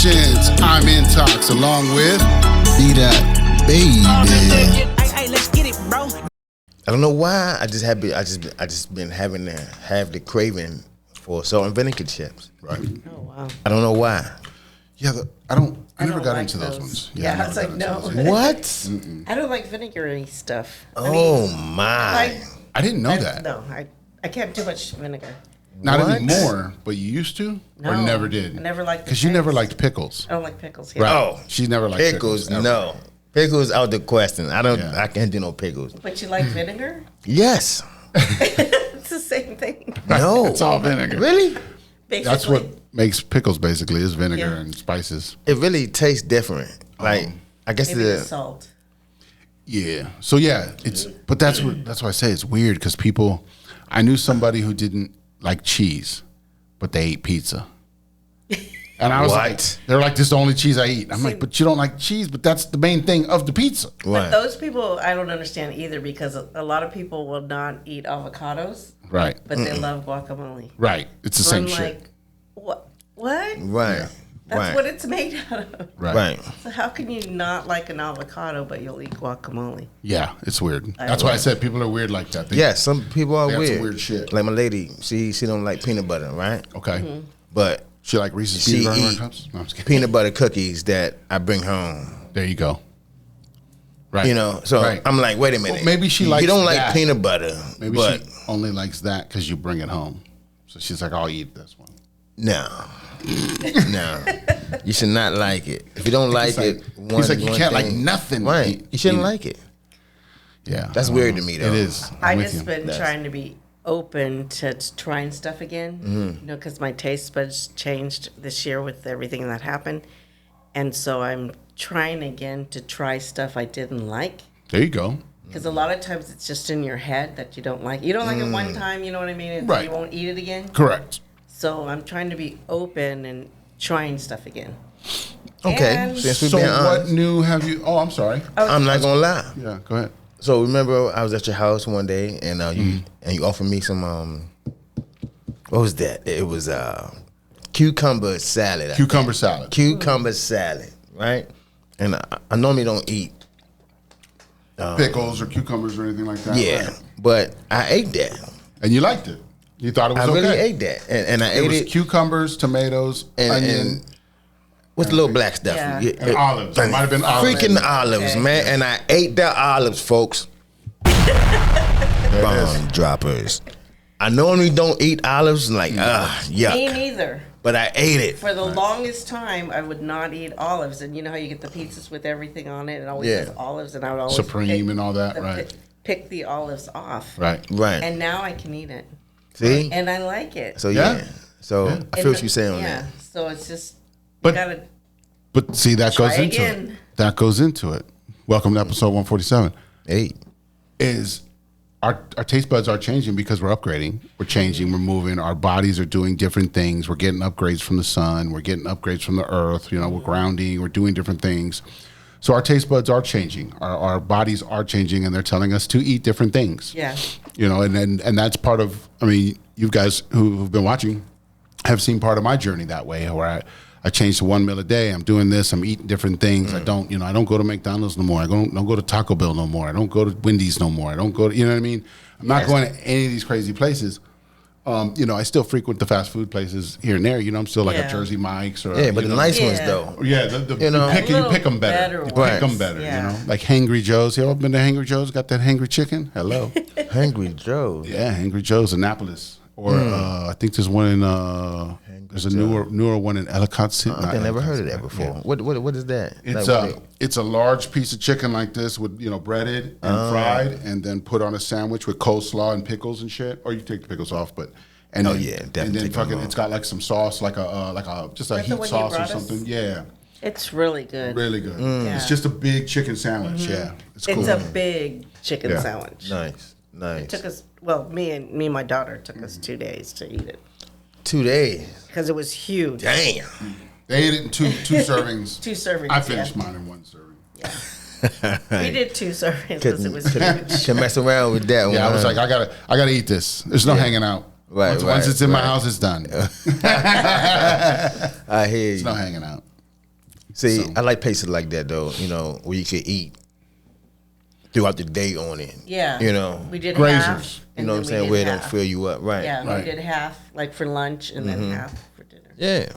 Productions. I'm Intox along with BDot, baby. Hey, let's get it, bro. I don't know why. I just been having to have the craving for salt and vinegar chips. Right. Oh wow. I don't know why. Yeah, I never got like into those ones. Yeah, I was like, no. What? I don't like vinegary stuff. Oh my! Like, I didn't know that. No, I can't do much vinegar. Not What? anymore, but you used to? Or No, never did? I never liked the Because you never taste. liked pickles. I don't like pickles. Yeah. Right. Oh, She's never liked pickles. pickles. ever. No, pickles out the question. I don't. Yeah. I can't do no pickles. But you like vinegar? Yes. It's the same thing. No. It's all vinegar. Really? Basically. That's what makes pickles basically, is vinegar Yeah. and spices. It really tastes different. Like I guess Maybe the the salt. Yeah. So yeah, but that's why I say it's weird, because I knew somebody who didn't like cheese, but they ate pizza. And I was like, What? they're like, this is the only cheese I eat. I'm like, but you don't like cheese, but that's the main thing of the pizza. But right. those people, I don't understand either, because a lot of people will not eat avocados, Right. but they love guacamole. Right. It's the So same I'm shit. like, what? What? Right. That's right. what it's made out of. Right. So how can you not like an avocado, but you'll eat guacamole? Yeah, it's weird. That's why I said people are weird like that. Yeah, some people are They have weird. some weird shit. Like my lady, she don't like peanut butter, right? Okay. Mm-hmm. But She like Reese's she peanut butter eat cups? No, I'm just kidding. peanut butter cookies that I bring home. There you go. Right. You know, so Right. I'm like, wait a minute. Well, maybe she likes You don't like that. peanut butter, Maybe but she only likes that because you bring it home. So she's like, I'll eat this one. no, no, you should not like it. If you don't like it, He's like, you one can't like thing- nothing. Right? You shouldn't like it. Yeah. That's weird to me, though. It is. I I'm with just you. been trying to be open to trying stuff again. You know, because my taste buds changed this year with everything that happened, and so I'm trying again to try stuff I didn't like. There you go. Because a lot of times it's just in your head that you don't like. You don't like it one time, you know what I mean? And Right. You won't eat it again. Correct. So I'm trying to be open and trying stuff again. Okay, And- since we've So been what honest, new have you? Oh, I'm sorry. I'm not gonna lie. Yeah, go ahead. So remember, I was at your house one day, and you offered me some what was that? It was cucumber salad. I think. Cucumber salad. Cucumber salad, right? And I normally don't eat. Pickles or cucumbers or anything like that. Yeah, right? but I ate that. And you liked it. You thought it was I okay. really ate that, and I It ate was it. cucumbers, tomatoes, onion, and what's the little black stuff? Yeah. and olives. It might have been olives. Freaking olives, Okay. man! And I ate the olives, folks. Bomb droppers. I normally don't eat olives, like Me yuck, neither. but I ate it. For the longest time, I would not eat olives, and you know how you get the pizzas with everything on it, and always Yeah. has olives, and I would always Supreme and all that, right. Pick the olives off, Right. Right. and now I can eat it, See? and I like it. So Yeah. yeah. So I And feel what you're saying on yeah, that. so it's just But- you gotta But see, that Try goes into it. again. That goes into it. Welcome to episode 147. Hey, Is our taste buds are changing because we're upgrading. We're changing. We're moving. Our bodies are doing different things. We're getting upgrades from the sun. We're getting upgrades from the earth. You know, we're grounding. We're doing different things. So our taste buds are changing. Our bodies are changing, and they're telling us to eat different things. yeah. You know, and that's part of. I mean, you guys who've been watching have seen part of my journey that way, where I changed to one meal a day. I'm doing this. I'm eating different things. I don't go to McDonald's no more. I don't go to Taco Bell no more. I don't go to Wendy's no more. I don't go to, you know what I mean? I'm not going to any of these crazy places. You know, I still frequent the fast food places here and there. You know, I'm still like Yeah. a Jersey Mike's or yeah, but you the know. nice ones Yeah. though. Yeah, You know, you pick A them better. better You ones. pick them better. Yeah. You know, like Hangry Joe's. You ever been to Hangry Joe's? Got that Hangry chicken? Hello. Hungry Joe. Yeah, Hangry Joe's, Annapolis, or I think there's one in there's a newer one in Ellicott City. I never heard of that before. Yeah. What is that? It's Like, it's a large piece of chicken like this with breaded and fried, and then put on a sandwich with coleslaw and pickles and shit. Or you take the pickles off, but and Oh, then, yeah, and definitely then take them fucking off. it's got like some sauce, like a just a That's the heat one you sauce or brought us? something. Yeah, It's really good. really good. Yeah. It's just a big chicken sandwich. Yeah, it's cool. It's a big chicken Yeah. sandwich. nice. It took us me and my daughter took us 2 days to eat it 2 days. because it was huge. Damn. They ate it in two servings. 2 servings. I finished yeah. mine in one serving. We did 2 servings because it was Couldn't huge. mess around with that one. Yeah, I was huh? like, I gotta eat this. There's no hanging out. Right, Once right, it's in my right. house, it's done. I hear It's you. no hanging out. See, So- I like places like that though. You know, where you can eat throughout the day on it. Yeah. You know, We did Grazers. half. you and know what then I'm we saying, did where it don't half. fill you up, right? Yeah, Right. we did half like for lunch and then half for dinner. Yeah.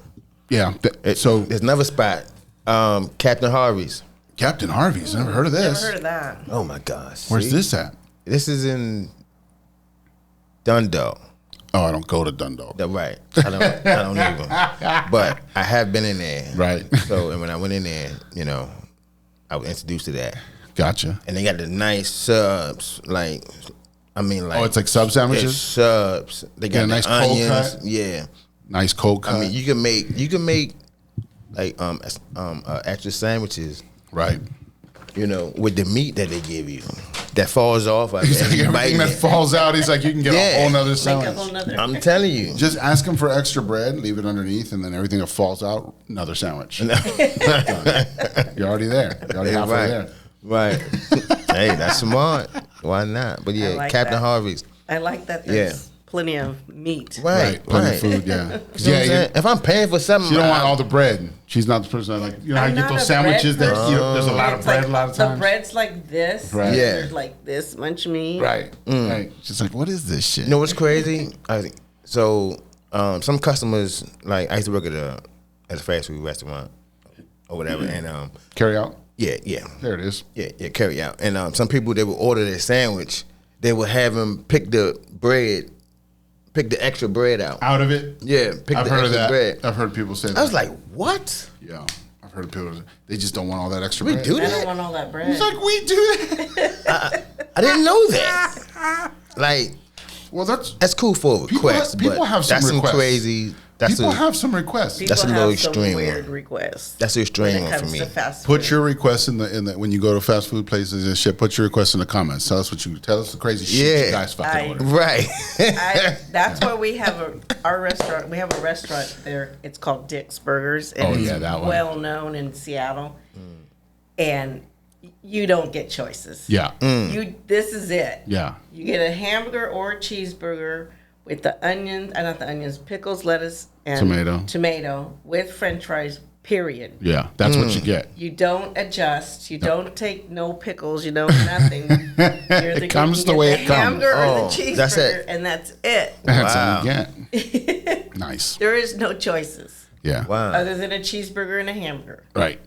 Yeah. So There's another spot, Captain Harvey's. Captain Harvey's. Never heard of this. Never heard of that. Oh my gosh. Where's see? this at? This is in Dundalk. Oh, I don't go to Dundalk. Right. I don't even. But I have been in there. Right. So, and when I went in there, you know, I was introduced to that. Gotcha. And they got the nice subs, like, Oh, it's like sub sandwiches? It's subs. They got Yeah, the nice cold onions. cut. Yeah. Nice cold cut. I mean, you can make like extra sandwiches, right. you know, with the meat that they give you that falls off. He's like, everything that falls out, he's like, you can get a Yeah. whole nother Make a sandwich. whole nother. I'm telling you. Just ask him for extra bread, leave it underneath, and then everything that falls out, another sandwich. You're already there. You're already halfway Right. there. Right. Hey, that's smart. Why not? But yeah, like Captain that. Harvey's. I like that there's plenty of meat. Right. Plenty of food, yeah. You know what I'm saying? If I'm paying for something, She don't want all the bread. She's not the person that, like, you know how I'm you get not those a sandwiches bread that, you know, there's a lot of It's bread like, a lot of times. The bread's like this. Right. and Yeah. There's like this much meat. Right. Right. She's like, what is this shit? You know what's crazy? Some customers, like, I used to work at a fast food restaurant or whatever, and Carry out? yeah, There it is. yeah, carry out. And some people, they would order their sandwich, they would have them pick the extra bread out. Out of it? Yeah, pick I've the heard of extra that. bread. I've heard people say that. I was like, what? yeah. I've heard people, they just don't want all that extra We bread. do I that? don't want all that bread. It's like, we do that. I didn't know that. Like, Well, that's cool for a request, people but have some that's requests. some crazy. That's People a, have some requests. People that's a have little some extreme weird one. requests. That's an extreme when it one for comes me. to fast Put food. your requests in the when you go to fast food places and shit. Put your requests in the comments. Tell us the crazy shit Yeah. you guys fucking order. Right. That's why we have our restaurant. We have a restaurant there. It's called Dick's Burgers. And Oh, it's yeah, that one. well known in Seattle. And you don't get choices. Yeah, This is it. yeah. You get a hamburger or a cheeseburger with the onions, not the onions, pickles, lettuce, and tomato with French fries. Period. Yeah, that's what you get. You don't adjust. You don't take no pickles. You know nothing. It comes the way it comes. Hamburger or Oh, the cheeseburger, that's it. and that's it. That's Wow. all you get. Nice. There is no choices Yeah. Wow. other than a cheeseburger and a hamburger. Right.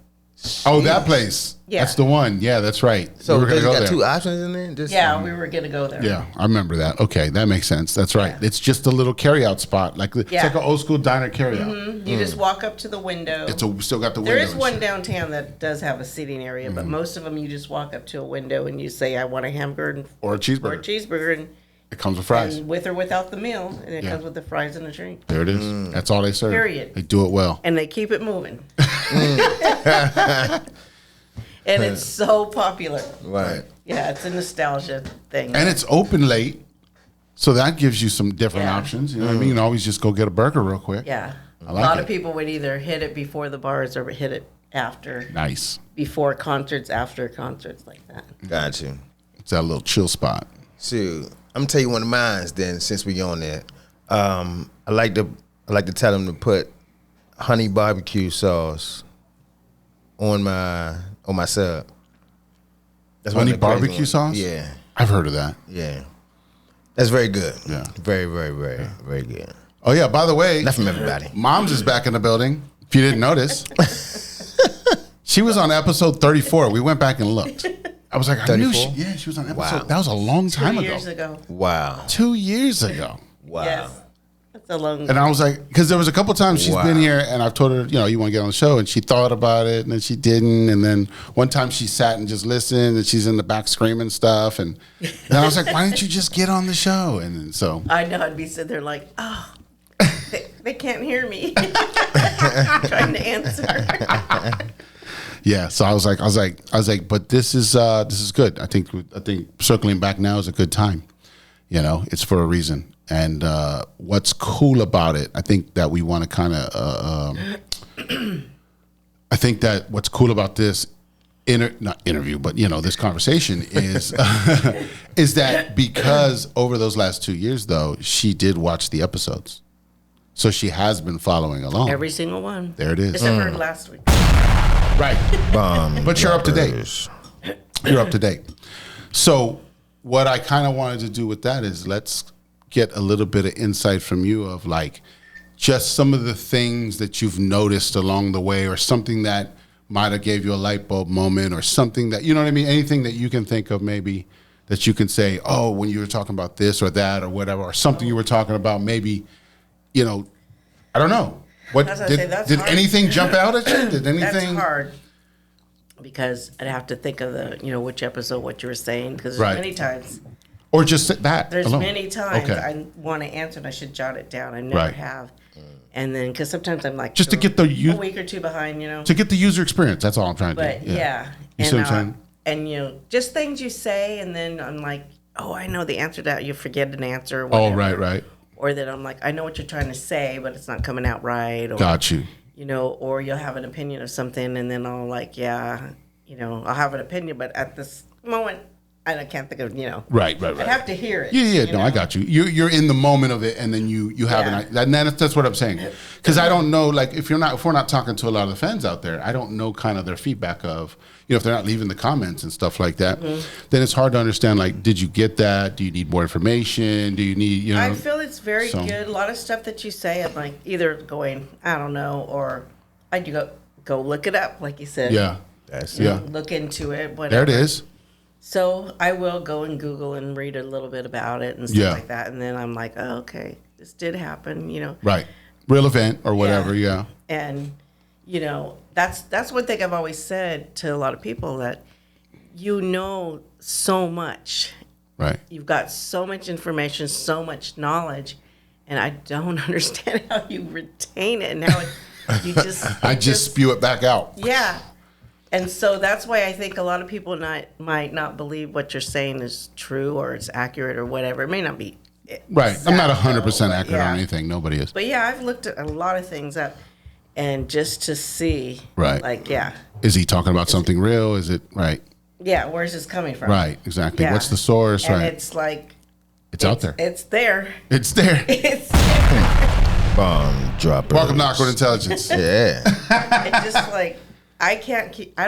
Oh, that place. Yeah. That's the one. Yeah, that's right. So We were gonna they go got there. two options in there? Just, Yeah, we were gonna go there. Yeah, I remember that. Okay, that makes sense. That's right. Yeah. It's just a little carryout spot, like it's Yeah. like an old school diner carryout. You just walk up to the window. We still got the window. There is and one shit. downtown that does have a seating area, but most of them you just walk up to a window and you say, "I want a hamburger and, or a or a cheeseburger. cheeseburger," and, It comes with fries. and with or without the meal, and it Yeah. comes with the fries and the drink, There it is. That's all they serve. Period. They do it well. and they keep it moving. And it's so popular. Right. Yeah, it's a nostalgia thing. And it's open late, so that gives you some different Yeah. options. You know what I mean? You can always just go get a burger real quick. Yeah. I A like lot it. of people would either hit it before the bars or hit it after, Nice. before concerts, after concerts, like that. Got you. It's that little chill spot. Shoot, I'm gonna tell you one of mine. Then, since we on there, I like to tell them to put honey barbecue sauce on my sub. That's one Honey of the crazy barbecue ones. sauce? Yeah, I've heard of that. yeah. That's very good. Yeah. Very, very, very, very good. Oh yeah, by the way, Not from everybody. Mom's is back in the building. If you didn't notice, she was on episode 34. We went back and looked. I was like, I knew 34? she was on episode. Wow. That was a long time 2 ago. years ago. Wow. 2 years ago. Wow. Yes. That's a long And I was like, because there was a couple times she's Wow. been here, and I've told her, you know, you want to get on the show, and she thought about it, and then she didn't, and then one time she sat and just listened, and she's in the back screaming stuff, and then I was like, why didn't you just get on the show? And then, so I know I'd be sitting there like, oh, they can't hear me. Trying to answer. yeah, so I was like, but this is good. I think circling back now is a good time. You know, it's for a reason. And what's cool about it, I think that we want to kind of, I think that what's cool about this, not interview, but, you know, this conversation is, is that because over those last 2 years, though, she did watch the episodes. So she has been following along. Every single one. There it is. Except for last week. Right. Bomb. But you're up to date. droppers. You're up to date. So what I kind of wanted to do with that is let's get a little bit of insight from you of like just some of the things that you've noticed along the way, or something that might have gave you a light bulb moment, or something that, you know what I mean? Anything that you can think of maybe that you can say, oh, when you were talking about this or that or whatever, or something you were talking about, maybe, you know, I don't know. What did hard. anything jump out at you? Did anything? That's hard because I'd have to think of which episode, what you were saying, because there's Right. many times. Or just that There's alone? many times Okay. I want to answer and I should jot it down. I never Right. have. And then, because sometimes I'm like, Just to get the a week or two behind, to get the user experience. That's all I'm trying to But do. yeah. You see what I'm saying? And just things you say, and then I'm like, oh, I know the answer to that. You forget an answer. Or Oh, whatever. right. Or that I'm like, I know what you're trying to say, but it's not coming out right. Or, Got you. or you'll have an opinion of something, and then I'll like, yeah, I'll have an opinion, but at this moment, I can't think of, Right. I'd have to hear it. Yeah. No, I got you. You're in the moment of it, and then you have Yeah. and that's what I'm saying. Because I don't know, like if we're not talking to a lot of the fans out there, I don't know kind of their feedback of, if they're not leaving the comments and stuff like that, then it's hard to understand. Like, did you get that? Do you need more information? Do you need, I feel it's very so- good. A lot of stuff that you say, I'm like either going, I don't know, or I do go look it up, like you said. Yeah. That's Yeah. Look into it. There Whatever. it is. So I will go and Google and read a little bit about it and stuff Yeah. like that, and then I'm like, oh, okay, this did happen, Right. Real event or whatever. Yeah. And that's one thing I've always said to a lot of people, that so much. Right. You've got so much information, so much knowledge, and I don't understand how you retain it and how you just. I just spew it back out. Yeah. And so that's why I think a lot of people might not believe what you're saying is true or it's accurate or whatever. It may not be. Right. I'm not exact, 100% though, accurate on anything. Nobody is. But yeah, I've looked at a lot of things up, and just to see. Right. Like, yeah. Is he talking about something real? Is it right? Yeah, where's this coming from? Right. Exactly. Yeah. What's the source? And right. it's like. It's out there. It's there. It's there. It's there. Bomb droppers. Welcome to Awkward Intelligence. Yeah. It's just like, I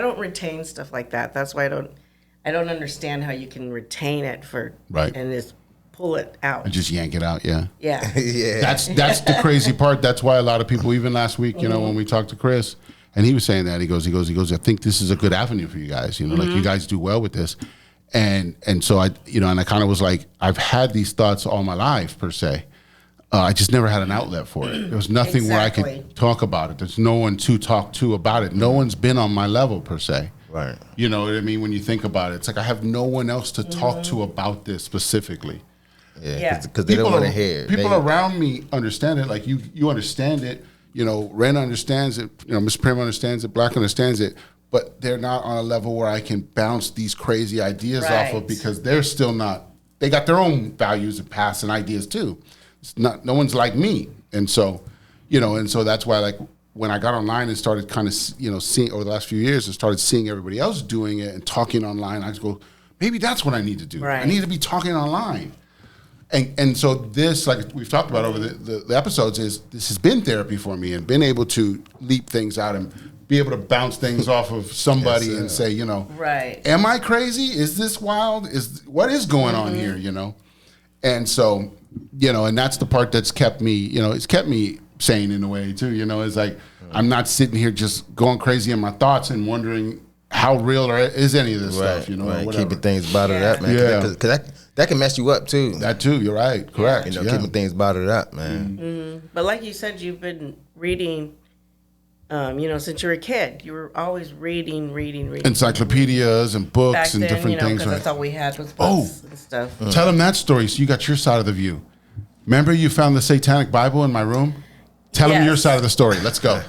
don't retain stuff like that. That's why I don't understand how you can retain it Right. and just pull it out. And just yank it out. Yeah. Yeah. Yeah. That's the crazy part. That's why a lot of people, even last week, when we talked to Chris, and he was saying that, he goes, I think this is a good avenue for you guys. Like you guys do well with this. And so I kind of was like, I've had these thoughts all my life per se. I just never had an outlet for it. There was nothing where I Exactly. could talk about it. There's no one to talk to about it. No one's been on my level per se. Right. You know what I mean? When you think about it, it's like I have no one else to talk to about this specifically. Yeah. Because they don't want to hear it. People around me understand it. Like you understand it. Ren understands it. Mr. Prim understands it. Black understands it. But they're not on a level where I can bounce these crazy ideas off Right. of, because they're still not. They got their own values and paths and ideas too. It's not. No one's like me. And so, and so that's why, like, when I got online and started kind of, seeing over the last few years and started seeing everybody else doing it and talking online, I just go, maybe that's what I need to do. Right. I need to be talking online. And so this, like we've talked about over the episodes, this has been therapy for me, and been able to leap things out and be able to bounce things off of somebody Yes, and say, Right. am I crazy? Is this wild? What is going on here? And so, and that's the part that's kept me, it's kept me sane in a way too. It's like I'm not sitting here just going crazy in my thoughts and wondering how real or is any of this stuff. Or whatever. Keeping things bottled up, man. Yeah. Because that can mess you up too. That too. You're right. Correct. Keeping things bottled up, man. But like you said, you've been reading, since you were a kid. You were always reading. Encyclopedias and books Back and then, different things. because Right? that's all we had was Oh. books and stuff. Tell them that story so you got your side of the view. Remember you found the Satanic Bible in my room? Tell them Yes. your side of the story. Let's go.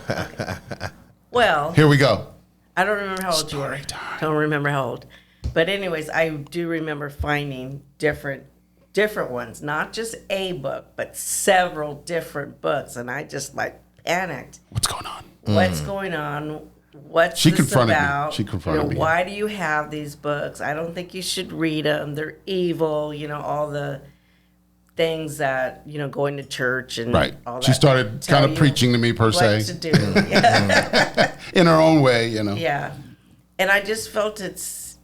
Well, Here we go. I don't remember how old you were. Don't remember how old. But anyways, I do remember finding different ones, not just a book, but several different books, and I just panicked. What's going on? What's going on? What's She this confronted me. about? She confronted me. Why do you have these books? I don't think you should read them. They're evil. All things that, going to church and Right. all that. She started tell kind of you preaching to me per what se. to do. Yeah. In her own way, Yeah. And I just felt it's,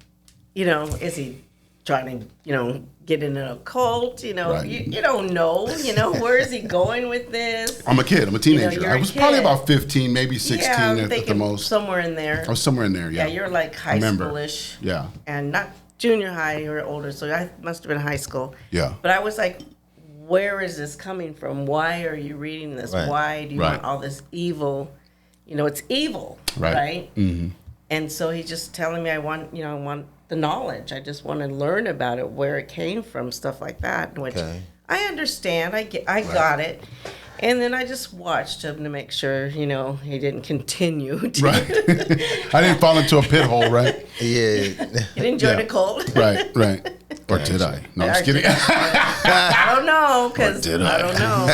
is he trying to, get in an occult? Right. You don't know, where is he going with this? I'm a kid. I'm a teenager. you're I a was probably kid. about 15, maybe 16 Yeah, I'm at the thinking most. somewhere in there. I was somewhere in there, yeah. Yeah, you're like high remember. schoolish. Yeah. And not junior high or older, so I must have been high school. Yeah. But I was like, where is this coming from? Why are you reading this? Right. Why do you Right. want all this evil? It's evil, right? Mm-hmm. And so he's just telling me I want the knowledge. I just want to learn about it, where it came from, stuff like that, which Okay. I understand. I got it. And then I just watched him to make sure, he didn't continue. To, Right. I didn't fall into a pit hole, right? Yeah. He didn't join Yeah. a cult. Right, right. Or did I? No, I'm just kidding. I don't know, because Or did I I? don't know.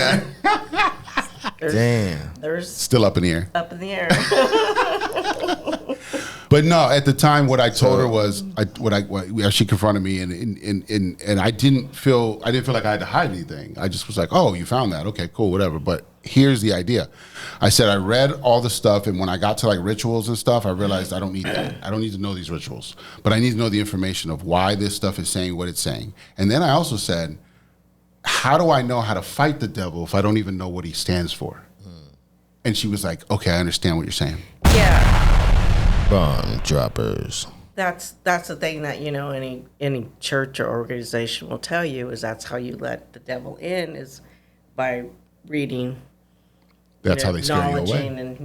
Damn. There's Still up in the air. up in the air. But no, at the time, what I told her was, she confronted me, and I didn't feel like I had to hide anything. I just was like, oh, you found that? Okay, cool, whatever. But here's the idea. I said I read all the stuff, and when I got to like rituals and stuff, I realized I don't need that. I don't need to know these rituals, but I need to know the information of why this stuff is saying what it's saying. And then I also said, how do I know how to fight the devil if I don't even know what he stands for? And she was like, okay, I understand what you're saying. Yeah. Bomb droppers. That's the thing that any church or organization will tell you is that's how you let the devil in is by reading. That's how they scare you away. And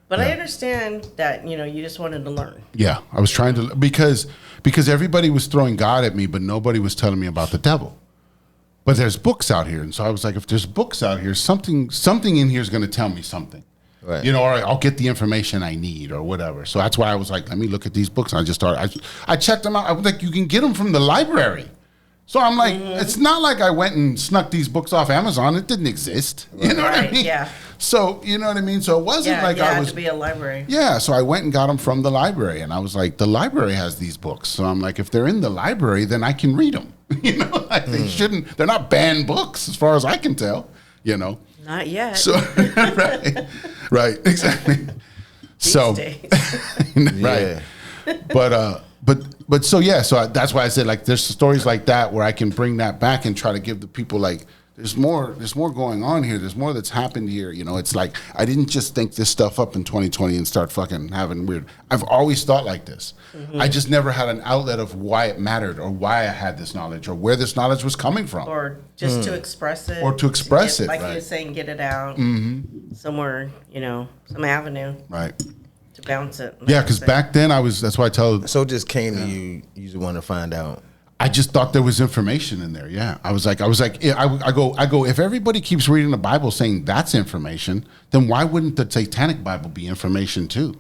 But I understand that you just wanted to learn. Yeah, I was trying to because everybody was throwing God at me, but nobody was telling me about the devil. But there's books out here, and so I was like, if there's books out here, something in here is going to tell me something. Right. Or I'll get the information I need or whatever. So that's why I was like, let me look at these books. And I just started. I checked them out. I was like, you can get them from the library. So I'm like, it's not like I went and snuck these books off Amazon. It didn't exist. You know what I Right, mean? yeah. So you know what I mean. So it wasn't like you I had was. to be a library. Yeah, so I went and got them from the library, and I was like, the library has these books. So I'm like, if they're in the library, then I can read them. They shouldn't. They're not banned books, as far as I can tell. Not yet. So right, exactly. These So days. right, but so yeah, so that's why I said like there's stories like that where I can bring that back and try to give the people like. There's more going on here. There's more that's happened here. It's like I didn't just think this stuff up in 2020 and start fucking having weird. I've always thought like this. I just never had an outlet of why it mattered or why I had this knowledge or where this knowledge was coming from. Or just to express it. Or to express it, Like right. you were saying, get it out. Somewhere, some avenue Right. to bounce it. Yeah, because back then that's why I tell. So it just came to you. You just want to find out. I just thought there was information in there. Yeah, I was like, yeah, I go. If everybody keeps reading the Bible saying that's information, then why wouldn't the Satanic Bible be information too?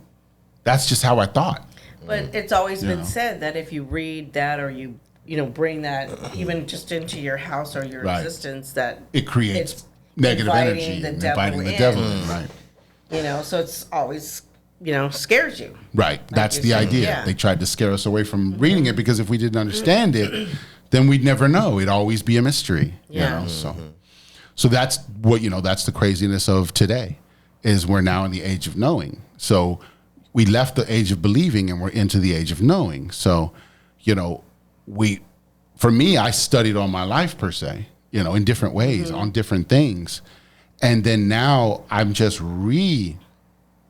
That's just how I thought. But it's always been know. said that if you read that or you bring that even just into your house or your Right. existence, that It creates it's negative inviting energy, the and devil inviting the in. devil in. Right. So it's always scares you. Right. That's you're the saying, idea. yeah. They tried to scare us away from reading it because if we didn't understand it, then we'd never know. It'd always be a mystery. Yeah. So that's what that's the craziness of today, is we're now in the age of knowing. So we left the age of believing and we're into the age of knowing. So, for me, I studied all my life per se, in different ways on different things. And then now I'm just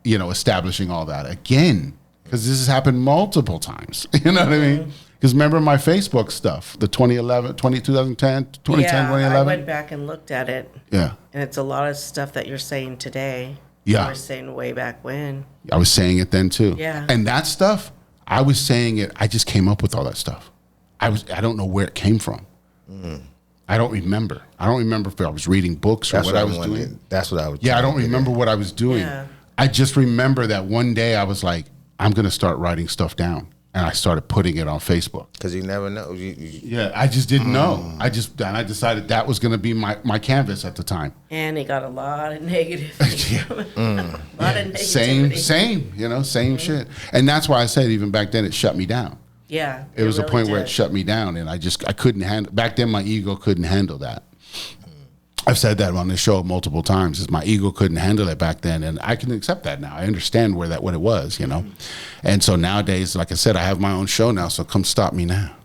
establishing all that again, because this has happened multiple times. You know what I mean? Because remember my Facebook stuff, the 2010, 2010, 2011? I went back and looked at it, Yeah. and it's a lot of stuff that you're saying today. Yeah. You were saying way back when. I was saying it then too. Yeah. And that stuff, I was saying it, I just came up with all that stuff. I don't know where it came from. I don't remember. I don't remember if I was reading books or what I was doing. That's what I was. Yeah, I don't remember what I was doing. Yeah. I just remember that one day I was like, I'm going to start writing stuff down. And I started putting it on Facebook. Because you never know. Yeah, I just didn't know. I decided that was going to be my canvas at the time. And he got a lot of negative. A lot of negativity. Same, same shit. And that's why I said even back then it shut me down. Yeah. It was a really point where did. it shut me down, and I couldn't handle. Back then, my ego couldn't handle that. I've said that on this show multiple times. Is my ego couldn't handle it back then, and I can accept that now. I understand what it was, And so nowadays, like I said, I have my own show now. So come stop me now.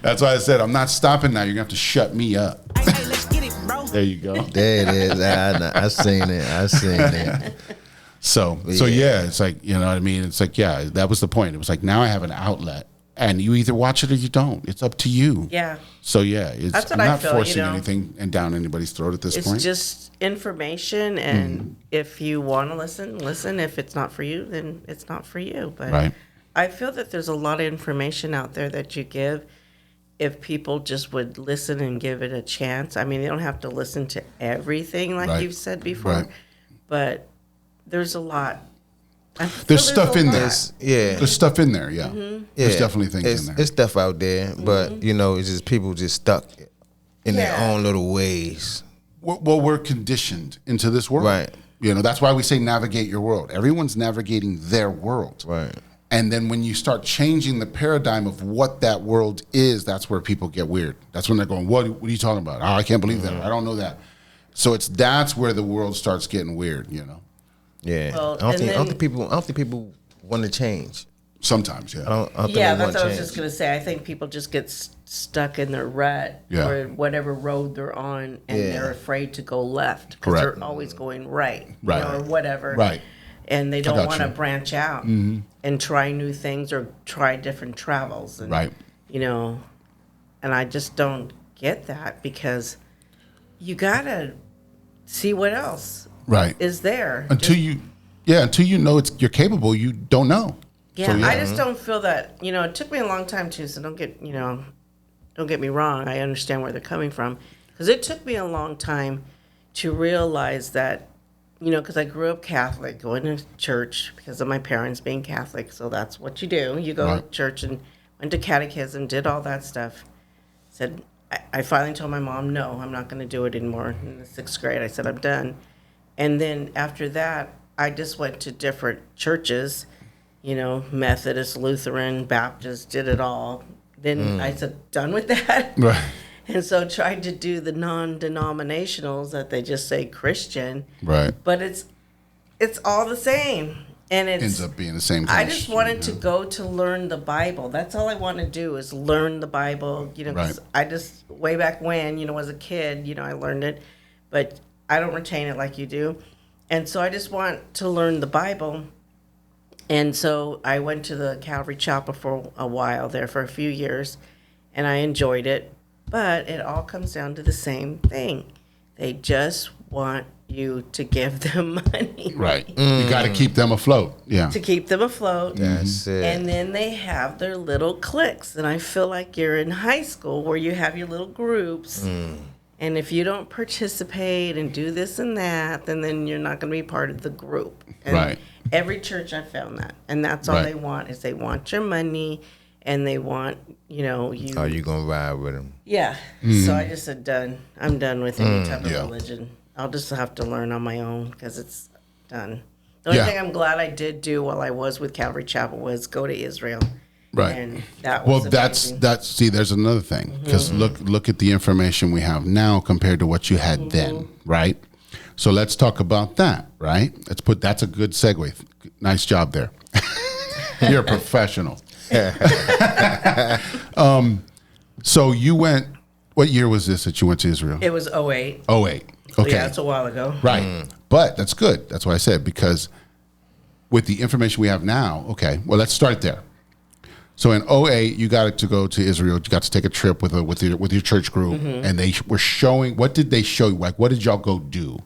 That's why I said I'm not stopping now. You're gonna have to shut me up. Hey, let's get it, bro. There you go. There it is. I seen it. So yeah, it's like, you know what I mean? It's like, yeah, that was the point. It was like, now I have an outlet, and you either watch it or you don't. It's up to you. Yeah. So yeah, That's I'm what I not feel, forcing anything and down anybody's throat at this It's point. just information, and if you want to listen. If it's not for you, then it's not for you. But Right. I feel that there's a lot of information out there that you give. If people just would listen and give it a chance. I mean, they don't have to listen to everything like Right. you've said before, Right. but there's a lot. I feel There's stuff a in lot. there. Yeah. There's stuff in there, yeah. There's definitely things it's, in there. It's stuff out there, but it's just people just stuck in their Yeah. own little ways. Well, we're conditioned into this world. Right. That's why we say navigate your world. Everyone's navigating their world. Right. And then when you start changing the paradigm of what that world is, that's where people get weird. That's when they're going, what are you talking about? Oh, I can't believe that. I don't know that. So that's where the world starts getting weird, Yeah. Well, I don't and think people want to change. Sometimes, yeah. I don't think Yeah, they that's want what I was change. just gonna say. I think people just get stuck in their rut Yeah. or whatever road they're on, and Yeah. they're afraid to go left because Correct. they're always going right, Right. or whatever. Right. And they don't got want to you. branch out and try new things or try different travels. And, Right. And I just don't get that because you gotta see what else Right. is there. Until you know you're capable, you don't know. Yeah, So, I just don't feel that. It took me a long time too. So don't get me wrong. I understand where they're coming from, because it took me a long time to realize that, because I grew up Catholic, going to church because of my parents being Catholic. So that's what you do. You go to Right. church and went to catechism, did all that stuff. Said I finally told my mom, no, I'm not going to do it anymore. In the 6th grade, I said I'm done. And then after that, I just went to different churches. Methodist, Lutheran, Baptist, did it all. Then I said, done with that. Right. And so tried to do the non-denominationals that they just say Christian. Right. But it's all the same. And it Ends up being the same I kind of just shit, wanted to go to learn the Bible. That's all I want to do is learn the Bible. 'Cause Right. I just, way back when, as a kid, I learned it. But I don't retain it like you do. And so I just want to learn the Bible. And so I went to the Calvary Chapel for a while there, for a few years, and I enjoyed it. But it all comes down to the same thing. They just want you to give them money. Right. You got to keep them afloat. Yeah. To keep them afloat. That's it. And then they have their little cliques. And I feel like you're in high school where you have your little groups. And if you don't participate and do this and that, then you're not going to be part of the group. And Right. every church I found that. And that's all Right. they want is they want your money and they want, you. Are you gonna ride with them? Yeah. So I just said done. I'm done with any type of Yeah. religion. I'll just have to learn on my own because it's done. The only Yeah. thing I'm glad I did do while I was with Calvary Chapel was go to Israel. Right. And that Well, was that's amazing. see. There's another thing because look at the information we have now compared to what you had then, right? So let's talk about that, right? That's a good segue. Nice job there. You're a professional. So you went. What year was this that you went to Israel? It was 08. 08. Okay. Yeah, it's a while ago. Right. But that's good. That's what I said, because with the information we have now, okay, well, let's start there. So in 08, you got to go to Israel. You got to take a trip with your church group, and they were showing. What did they show you? Like, what did y'all go do?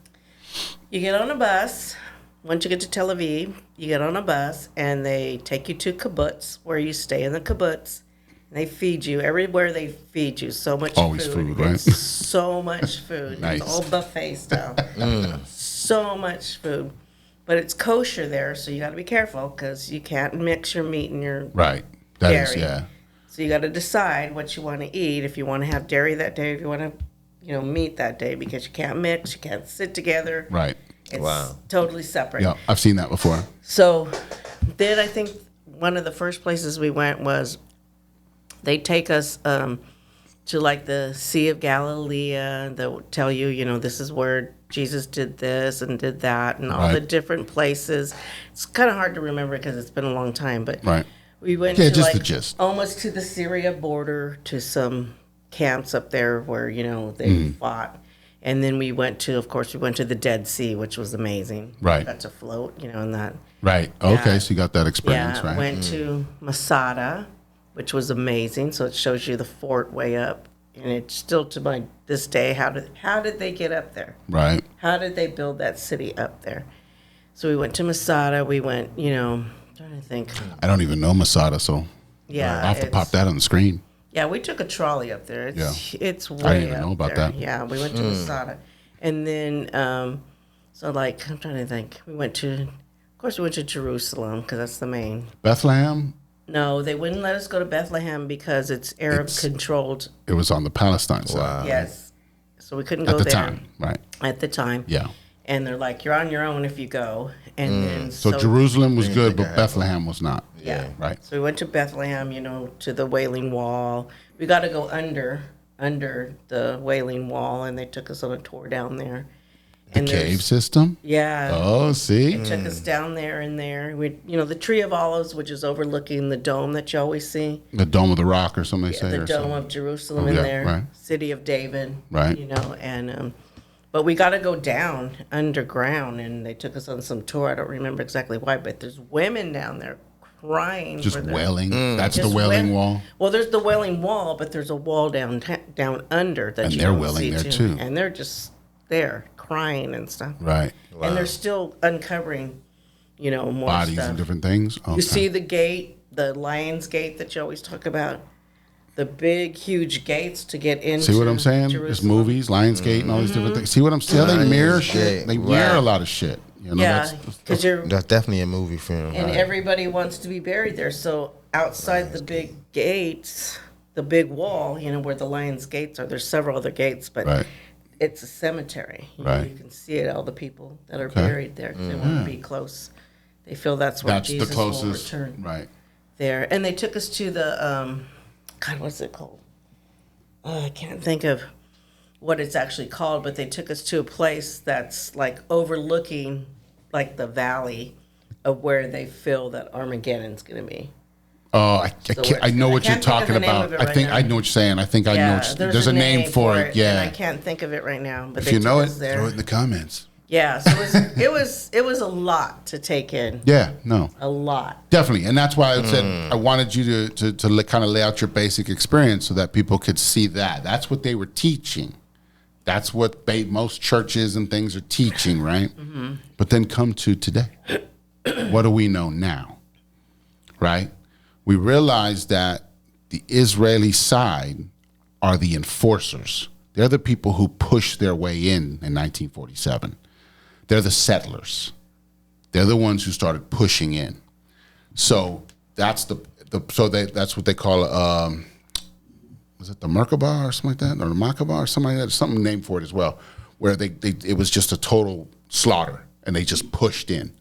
You get on a bus. Once you get to Tel Aviv, you get on a bus, and they take you to kibbutz, where you stay in the kibbutz. And they feed you. Everywhere they feed you. So much Always food, right? It's so much food. Nice. It's all buffet style. So much food. But it's kosher there, so you got to be careful because you can't mix your meat and your Right. That is, dairy. yeah. So you got to decide what you want to eat. If you want to have dairy that day, if you want to, meat that day, because you can't mix, you can't sit together. Right. It's Wow. totally separate. Yeah, I've seen that before. So then I think one of the first places we went was they take us to like the Sea of Galilee. They'll tell you, you know, this is where Jesus did this and did that, and all the Right. different places. It's kind of hard to remember because it's been a long time, but Right. we went Yeah, to just the like gist. almost to the Syria border, to some camps up there where, you know, they fought. And then we went to, of course, we went to the Dead Sea, which was amazing. Right. Got to float, you know, in that. Right. Okay, so you got that experience, Yeah, right? went to Masada, which was amazing. So it shows you the fort way up, and it's still to this day. How did they get up there? Right. How did they build that city up there? So we went to Masada. We went, you know, I'm trying to think. I don't even know Masada, so Yeah, I'll have to it's- pop that on the screen. Yeah, we took a trolley up there. It's way I didn't even up know about there. that. Yeah, we went to Masada, and then so like I'm trying to think. We went to, of course, we went to Jerusalem because that's the main. Bethlehem, No, they wouldn't let us go to Bethlehem because it's Arab controlled. it was on the Palestine side Yes, so we couldn't at go the there time, right? at the time. Yeah. And they're like, you're on your own if you go. And then So Jerusalem was good, but Bethlehem was not. Yeah. Right. So we went to Bethlehem, you know, to the Wailing Wall. We got to go under the Wailing Wall, and they took us on a tour down there. The there's- cave system. Yeah. Oh, see. They took us down there and there. We, you know, the Tree of Olives, which is overlooking the dome that you always see. The Dome of the Rock, or something they say. The or Dome something. of Jerusalem Oh, in yeah, there. right. City of David. Right. You know, and but we got to go down underground, and they took us on some tour. I don't remember exactly why, but there's women down there crying. Just for their- wailing. That's the Just Wailing Wall. Well, there's the Wailing Wall, but there's a wall down under that And you they're don't wailing see there, too. And they're just there crying and stuff. Right. And they're still uncovering, you know, more Bodies stuff. and different things. Okay. You see the gate, the Lion's Gate that you always talk about, the big, huge gates to get into. See what I'm saying? There's Jerusalem. movies, Lionsgate, and all these different things. See what I'm saying? They mirror Lionsgate, shit. They right. mirror a lot of shit. You know, Yeah, because you're That's definitely a movie film. and right? everybody wants to be buried there. So outside the big gates, the big wall, you know, where the Lion's Gates are, there's several other gates, but Right. it's a cemetery. You know, Right. you can see it, all the people that are buried there. 'Cause they want to be close. They feel that's where That's Jesus the closest. will return Right. there. And they took us to the, God, what's it called? I can't think of what it's actually called, but they took us to a place that's like overlooking like the valley of where they feel that Armageddon's going to be. Oh, I know what you're can't think of talking the name about. of it I right think now. I know what you're saying. I think I know. There's a name for it. and Yeah. I can't think of it right now. But If they you know took it, us there. throw it in the comments. Yeah, so it was a lot to take in. Yeah. No. A lot. Definitely, and that's why I said I wanted you to kind of lay out your basic experience so that people could see that. That's what they were teaching. That's what most churches and things are teaching, right? Mm-hmm. But then come to today. What do we know now? Right? We realize that the Israeli side are the enforcers. They're the people who pushed their way in 1947. They're the settlers. They're the ones who started pushing in. So that's that's what they call was it the Merkabah or something like that, or the Makaba or something like that? There's something named for it as well, where it was just a total slaughter and they just pushed in,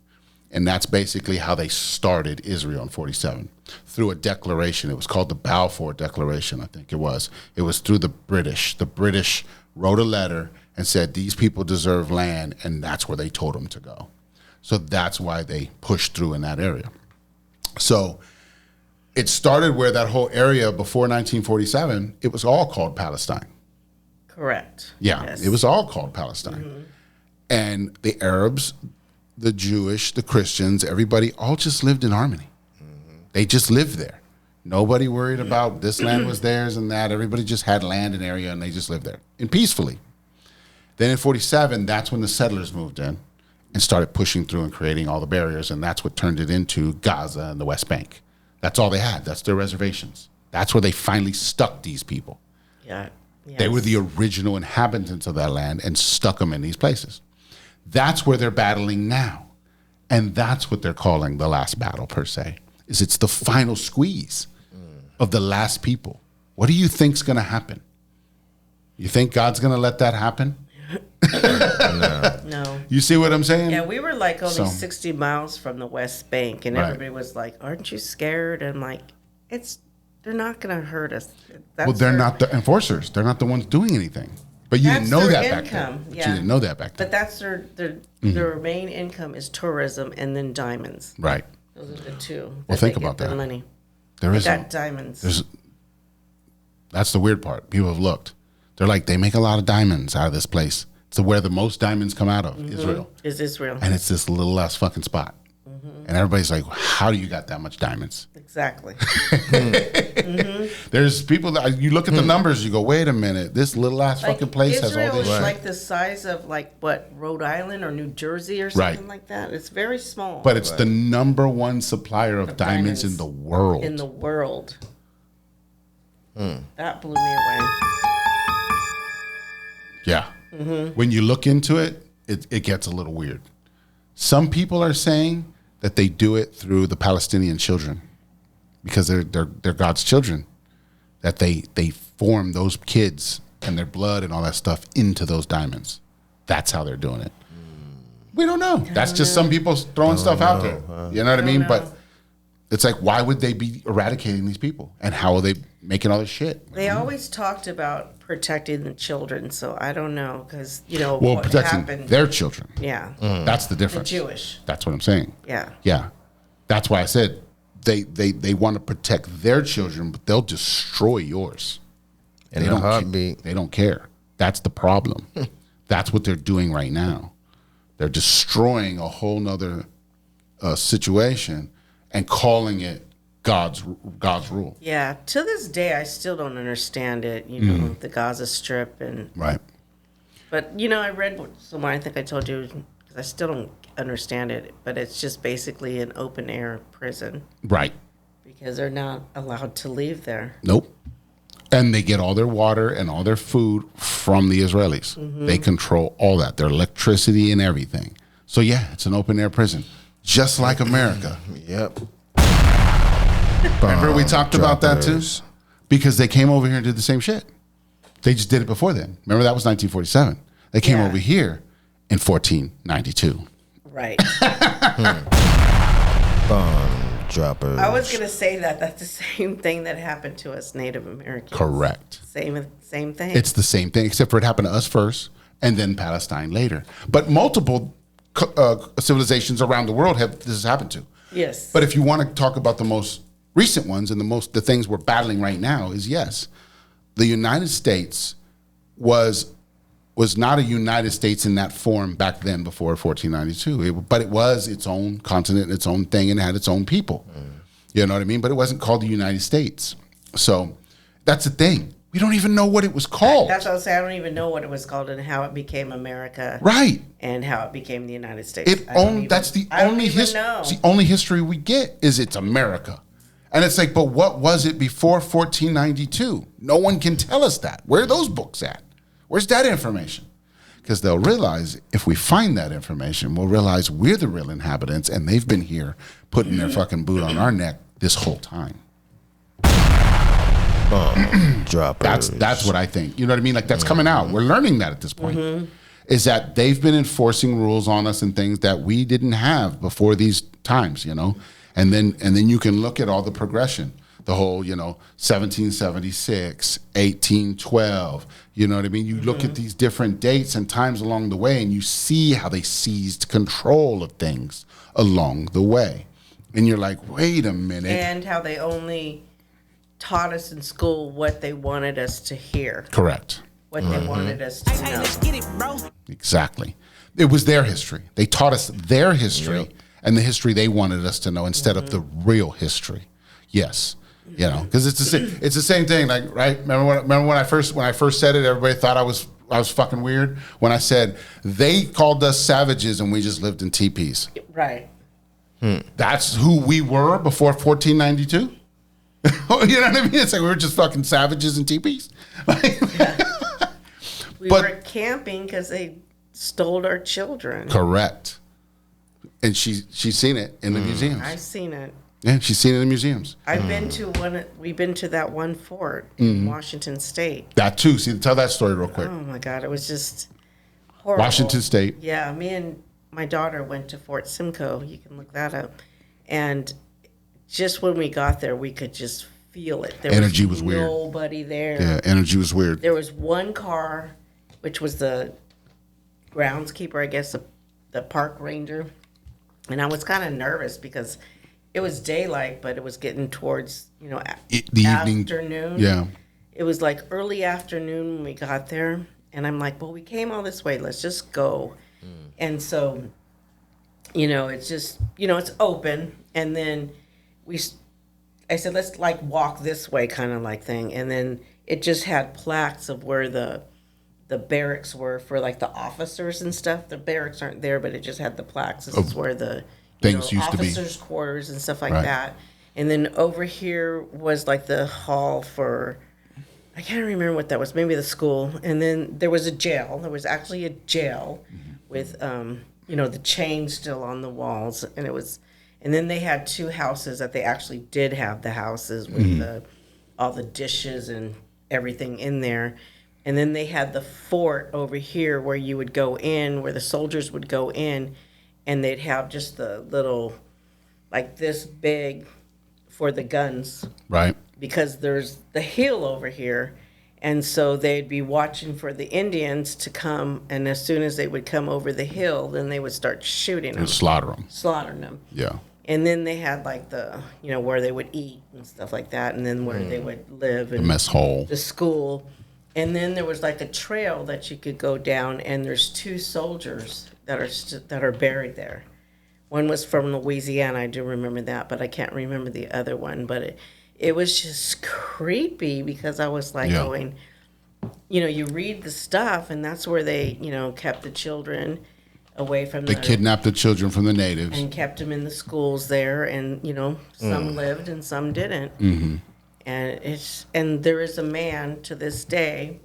and that's basically how they started Israel in 47 through a declaration. It was called the Balfour Declaration, I think it was. It was through the British. The British wrote a letter and said these people deserve land, and that's where they told them to go. So that's why they pushed through in that area. So it started where that whole area before 1947, it was all called Palestine. Correct. Yeah, Yes. it was all called Palestine. Mm-hmm. And the Arabs, the Jewish, the Christians, everybody all just lived in harmony. Mm-hmm. They just lived there. Nobody worried about this land was theirs and that. Everybody just had land and area, and they just lived there and peacefully. Then in 47, that's when the settlers moved in and started pushing through and creating all the barriers, and that's what turned it into Gaza and the West Bank. That's all they had. That's their reservations. That's where they finally stuck these people. Yeah. Yes. They were the original inhabitants of that land and stuck them in these places. That's where they're battling now. And that's what they're calling the last battle, per se, is it's the final squeeze of the last people. What do you think's going to happen? You think God's going to let that happen? No. You see what I'm saying? Yeah, we were like only So- 60 miles from the West Bank, and Right. everybody was like, "Aren't you scared?" And I'm like, they're not going to hurt us. Well, they're not the enforcers. They're not the ones doing anything. But you didn't That's know their that back income, then. But yeah. you didn't know that back then. But that's their main income is tourism and then diamonds. Right. Those are the two. Well, that think they get about their that. Money. There They is got diamonds. that's the weird part. People have looked. They're like, they make a lot of diamonds out of this place. It's where the most diamonds come out of, Israel. Is Israel. And it's this little ass fucking spot. And everybody's like, how do you got that much diamonds? Exactly. There's people that you look at the numbers, you go, wait a minute, this little ass fucking place has all Israel this is shit. like the size of like what, Rhode Island or New Jersey or Right. something like that. It's very small. But it's the number one supplier of diamonds in the world. in the world. That blew me away. Yeah. When you look into it, it gets a little weird. Some people are saying that they do it through the Palestinian children because they're God's children, that they form those kids and their blood and all that stuff into those diamonds. That's how they're doing it. We don't know. That's just some people throwing stuff out there. You know what I mean? know. But it's like, why would they be eradicating these people? And how are they making all this shit? They always talked about protecting the children, so I don't know because Well, what protecting happened. their children. Yeah, That's the difference. Jewish. That's what I'm saying. Yeah. Yeah. That's why I said they want to protect their children, but they'll destroy yours. In They a don't ca- heartbeat. They don't care. That's the problem. That's what they're doing right now. They're destroying a whole nother situation and calling it God's rule. Yeah, to this day, I still don't understand it. The Gaza Strip Right. but I read somewhere. I think I told you because I still don't understand it. But it's just basically an open air prison Right. because they're not allowed to leave there. Nope. And they get all their water and all their food from the Israelis. They control all that, their electricity and everything. So yeah, it's an open air prison, just like America. Yep. Remember we talked about that too? droppers. Because they came over here and did the same shit. They just did it before then. Remember that was 1947. They came Yeah. over here in 1492. Right. Bomb droppers. I was gonna say that's the same thing that happened to us Native Americans. Correct. Same thing. It's the same thing, except for it happened to us first and then Palestine later. But multiple civilizations around the world have this has happened to. yes. But if you want to talk about the most recent ones and the things we're battling right now is yes, the United States was not a United States in that form back then before 1492. But it was its own continent, its own thing, and it had its own people. You know what I mean? But it wasn't called the United States. So that's the thing. We don't even know what it was called. That's what I was saying. I don't even know what it was called and how it became America. Right. And how it became the United States. That's the I don't only even history. know. The only history we get is it's America, and it's like, but what was it before 1492? No one can tell us that. Where are those books at? Where's that information? Because they'll realize if we find that information, we'll realize we're the real inhabitants, and they've been here putting their fucking boot on our neck this whole time. Bomb droppers. That's what I think. You know what I mean? Like that's coming out. We're learning that at this point. Is that they've been enforcing rules on us and things that we didn't have before these times, And then you can look at all the progression. The whole, 1776, 1812, you know what I mean? You look at these different dates and times along the way and you see how they seized control of things along the way. And you're like, wait a minute. And how they only taught us in school what they wanted us to hear, Correct. what they wanted us to Hey, know. let's get it, bro. Exactly. It was their history. They taught us their history and the history they wanted us to know instead of the real history. Yes. Because it's the same thing. Like, right? Remember when I first said it, everybody thought I was fucking weird when I said they called us savages and we just lived in teepees. Right. That's who we were before 1492. You know what I mean? It's like we were just fucking savages in teepees. We But- were camping because they stole our children. Correct. And she's seen it in the museums. I've seen it. Yeah, she's seen it in the museums. I've been to we've been to that one fort in Washington State. That too. See, tell that story real quick. Oh my God, it was just Horrible. Washington State. Yeah, me and my daughter went to Fort Simcoe. You can look that up. And just when we got there, we could just feel it. There Energy was weird. Nobody there. Yeah, energy was weird. There was one car, which was the groundskeeper, I guess, the park ranger. And I was kind of nervous because it was daylight, but it was getting towards, The evening. afternoon. Yeah. It was like early afternoon when we got there. And I'm like, well, we came all this way. Let's just go. And so, it's just, it's open. And then I said, let's like walk this way kind of like thing. And then it just had plaques of where the barracks were for like the officers and stuff. The barracks aren't there, but it just had the plaques. This is where the things used to be. Officers' quarters and stuff like Right. that. And then over here was like the hall for, I can't remember what that was, maybe the school. And then there was a jail. There was actually a jail with, the chains still on the walls. And then they had two houses that they actually did have the houses with all the dishes and everything in there. And then they had the fort over here where you would go in, where the soldiers would go in, and they'd have just the little, like this big for the guns. Right. Because there's the hill over here. And so they'd be watching for the Indians to come, and as soon as they would come over the hill, then they would start shooting them. And slaughter them. Slaughtering them. Yeah. And then they had like the, where they would eat and stuff like that, and then where they would live. And The mess hole. the school. And then there was like a trail that you could go down, and there's two soldiers that are buried there. One was from Louisiana, I do remember that, but I can't remember the other one. But it was just creepy because I was like going, you read the stuff, and that's where they, kept the children away from They kidnapped the children from the natives. and kept them in the schools there, and some lived and some didn't. Mm-hmm. And there is a man to this day,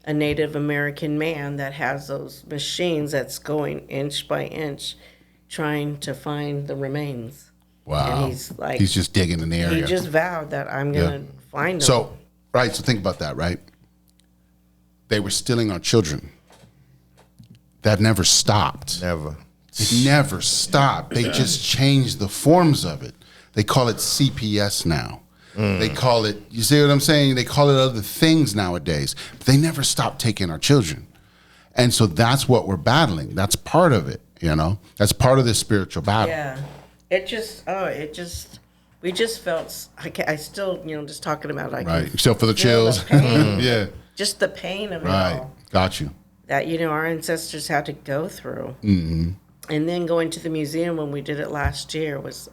a Native American man that has those machines that's going inch by inch, trying to find the remains. Wow. And he's just digging in the area. He just vowed that I'm gonna find them. So, right, so think about that, right? They were stealing our children. That never stopped. Never. It never stopped. They just changed the forms of it. They call it CPS now. They call it, you see what I'm saying? They call it other things nowadays. But they never stopped taking our children. And so that's what we're battling. That's part of it, That's part of this spiritual battle. Yeah, we just felt. I still, just talking about it. Right. Except for the feel chills. the pain. Yeah. Just the pain of it Right. all. Got you. That our ancestors had to go through. Mm-hmm. And then going to the museum when we did it last year was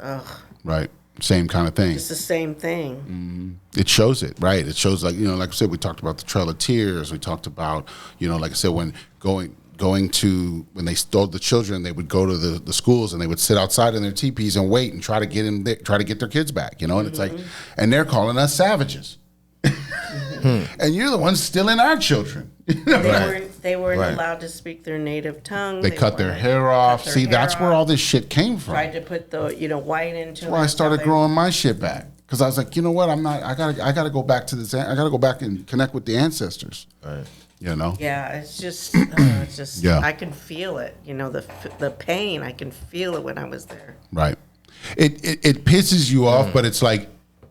Right. Same kind of thing. it's the same thing. It shows it, right? It shows, like I said, we talked about the Trail of Tears. We talked about, like I said, when when they stole the children, they would go to the schools and they would sit outside in their teepees and wait and try to get their kids back, And it's like, and they're calling us savages. And you're the ones stealing our children. They weren't Right. allowed to speak their native tongue. They cut their hair off. See, that's where all this shit came from. Tried to put the white into. That's why I started growing my shit back. Because I was like, you know what? I gotta go back to this. I gotta go back and connect with the ancestors. Right. Yeah, it's just Yeah. I can feel it. The pain. I can feel it when I was there. Right. It pisses you off, but it's like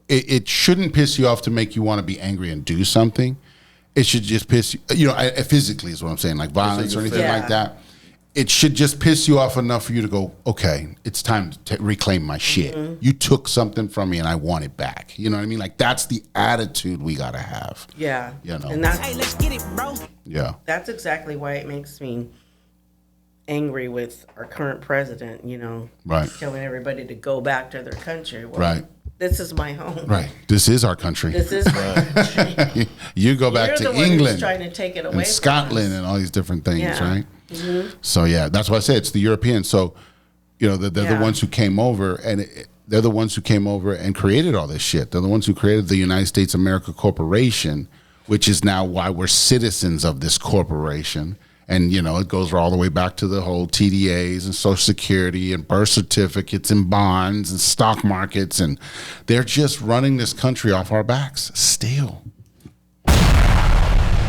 it shouldn't piss you off to make you want to be angry and do something. It should just piss you. Physically is what I'm saying, like violence or anything like that. It should just piss you off enough for you to go, okay, it's time to reclaim my shit. You took something from me and I want it back. You know what I mean? Like that's the attitude we gotta have. Yeah. And Hey, let's get it, bro. Yeah. that's exactly why it makes me angry with our current president, Right. telling everybody to go back to their country. Well, Right. This is my home. Right. This is our country. This is my country. You go back You're to the one who's England trying to take it away and from Scotland us. and all these different things, Yeah. right? So yeah, that's why I say it's the Europeans. So, they're the Yeah. ones who came over, and they're the ones who came over and created all this shit. They're the ones who created the United States America Corporation, which is now why we're citizens of this corporation. And, it goes all the way back to the whole TDAs and Social Security and birth certificates and bonds and stock markets. And they're just running this country off our backs still.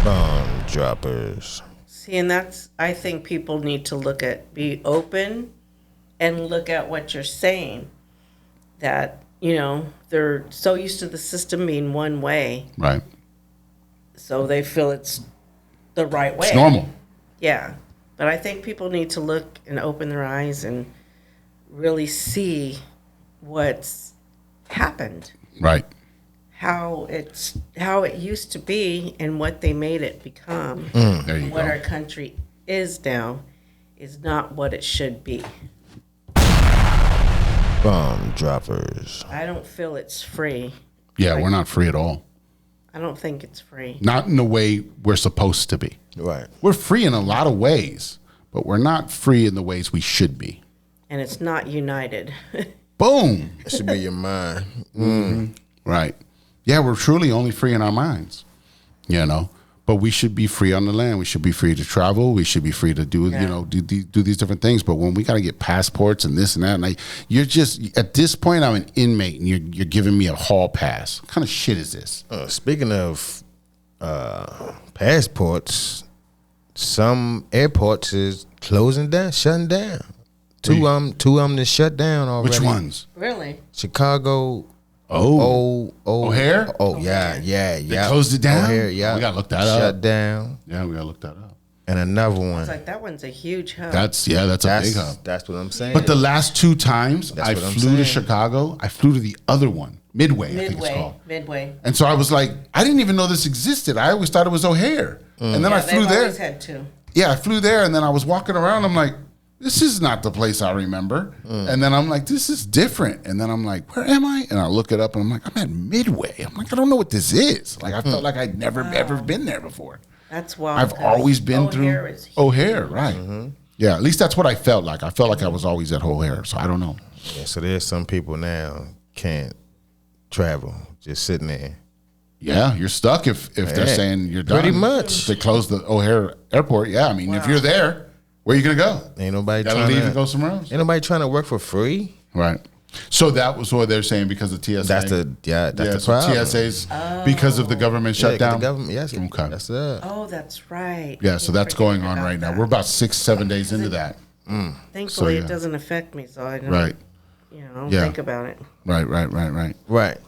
Bomb droppers. See, and I think people need to be open and look at what you're saying. That, they're so used to the system being one way. Right. So they feel it's the right way. It's normal. Yeah. But I think people need to look and open their eyes and really see what's happened. Right. How it used to be and what they made it become. There you What go. our country is now is not what it should be. Bomb droppers. I don't feel it's free. Yeah, we're not free at all. I don't think it's free. Not in the way we're supposed to be. Right. We're free in a lot of ways, but we're not free in the ways we should be. And it's not united. Boom. It should be your mind. Right. Yeah, we're truly only free in our minds, but we should be free on the land. We should be free to travel. We should be free to do, do these different things. But when we got to get passports and this and that, and you're just, at this point, I'm an inmate and you're giving me a hall pass. What kind of shit is this? Speaking of passports, some airports is closing down, shutting down. Two of them is shut down already. Which ones? Really? Chicago. O'Hare? Oh, yeah. They closed it down? O'Hare, yeah. We got to look that up. Shut down. Yeah, we got to look that up. And another one. It's like that one's a huge hub. That's a big hub. That's what I'm saying. But the last two times I what I'm flew to saying. Chicago, I flew to the other one, Midway, I think it's called. Midway. And so I was like, I didn't even know this existed. I always thought it was O'Hare. And then I flew they've there. always had two. Yeah, I flew there, and then I was walking around. I'm like, this is not the place I remember. And then I'm like, this is different. And then I'm like, where am I? And I look it up, and I'm like, I'm at Midway. I'm like, I don't know what this is. Like, I felt like I'd never ever been there before. That's wild. I've always been O'Hare through is huge. O'Hare, right? Yeah, at least that's what I felt like. I felt like I was always at O'Hare, so I don't know. Yeah, so there's some people now can't travel, just sitting there. Yeah, you're stuck if they're saying you're done. Pretty much. If they close the O'Hare airport, yeah. I mean, if you're there, where are you going to go? Ain't nobody Gotta trying leave to and go somewhere else? Ain't nobody trying to work for free. Right. So that was what they're saying because of TSA. That's the so problem. TSA's because of the government Yeah, 'cause shutdown. the government, yes. Okay. That's it. Oh, that's right. Yeah, so that's going on right now. We're about 6-7 days into that. Thankfully, yeah. it doesn't affect me, so I don't, Right. Yeah. think about it. Right. Right.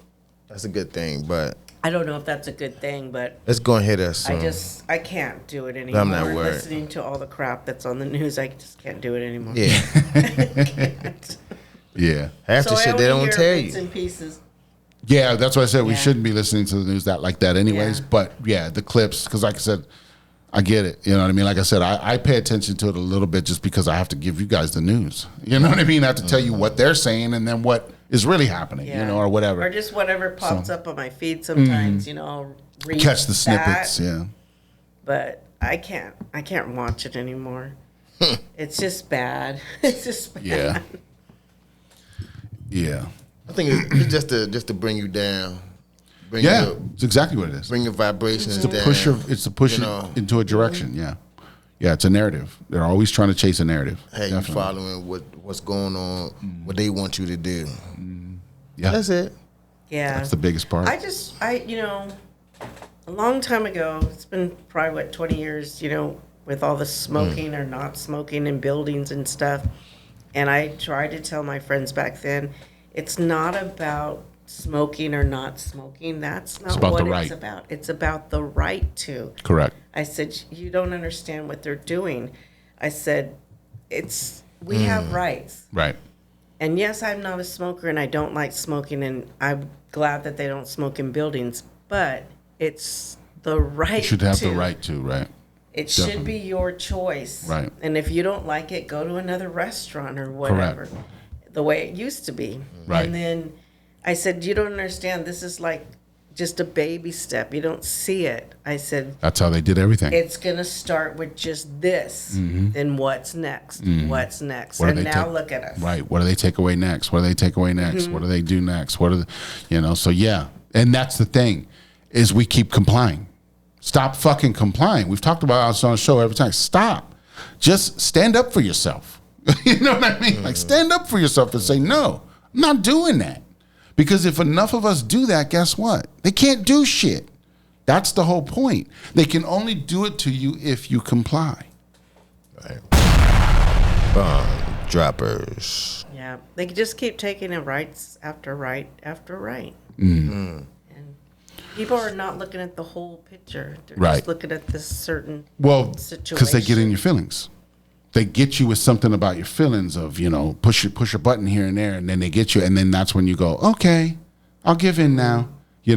That's a good thing, but I don't know if that's a good thing, but it's going to hit us soon. I can't do it anymore. I'm not worried. Listening to all the crap that's on the news, I just can't do it anymore. Yeah. Can't. Yeah. Half the So I shit they only don't hear tell bits you. and pieces. Yeah, that's why I said we Yeah. shouldn't be listening to the news like that anyways. Yeah. But yeah, the clips, because like I said, I get it. You know what I mean? Like I said, I pay attention to it a little bit just because I have to give you guys the news. You know what I mean? I have to tell you what they're saying and then what is really happening, or whatever. Or just whatever pops up on my feed sometimes, I'll read Catch the that, snippets, yeah. But I can't watch it anymore. It's just bad. It's just bad. Yeah. Yeah. I think it's just to bring you down. Bring Yeah. your, It's exactly what it is. bring your vibrations To down. push it's to push You it know. into a direction, yeah. Yeah, it's a narrative. They're always trying to chase a narrative. Hey, you Definitely. following what's going on, what they want you to do. Yeah. That's it. Yeah. That's the biggest part. A long time ago, it's been probably 20 years, with all the smoking or not smoking in buildings and stuff. And I tried to tell my friends back then, it's not about smoking or not smoking. That's not about what the right. it's about. It's about the right to. Correct. I said, you don't understand what they're doing. I said, we have rights. Right. And yes, I'm not a smoker and I don't like smoking and I'm glad that they don't smoke in buildings, but it's the right You should have to. the right to, right? It should Definitely. be your choice. Right. And if you don't like it, go to another restaurant or whatever. The way it used to be. Right. And then I said, you don't understand. This is like just a baby step. You don't see it. I said, That's how they did everything. it's going to start with just this. Then what's next? What's next? What do And they now take- look at us. Right. What do they take away next? What do they take away next? What do they do next? What are the, so yeah. And that's the thing is we keep complying. Stop fucking complying. We've talked about this on the show every time. Stop. Just stand up for yourself. You know what I mean? Like stand up for yourself and say, no, I'm not doing that. Because if enough of us do that, guess what? They can't do shit. That's the whole point. They can only do it to you if you comply. Right. Bomb droppers. Yeah, they could just keep taking it rights after right after right. And people are not looking at the whole picture. They're Right. just looking at this certain situation. Because they get in your feelings. They get you with something about your feelings of, push a button here and there, and then they get you, and then that's when you go, okay, I'll give in now,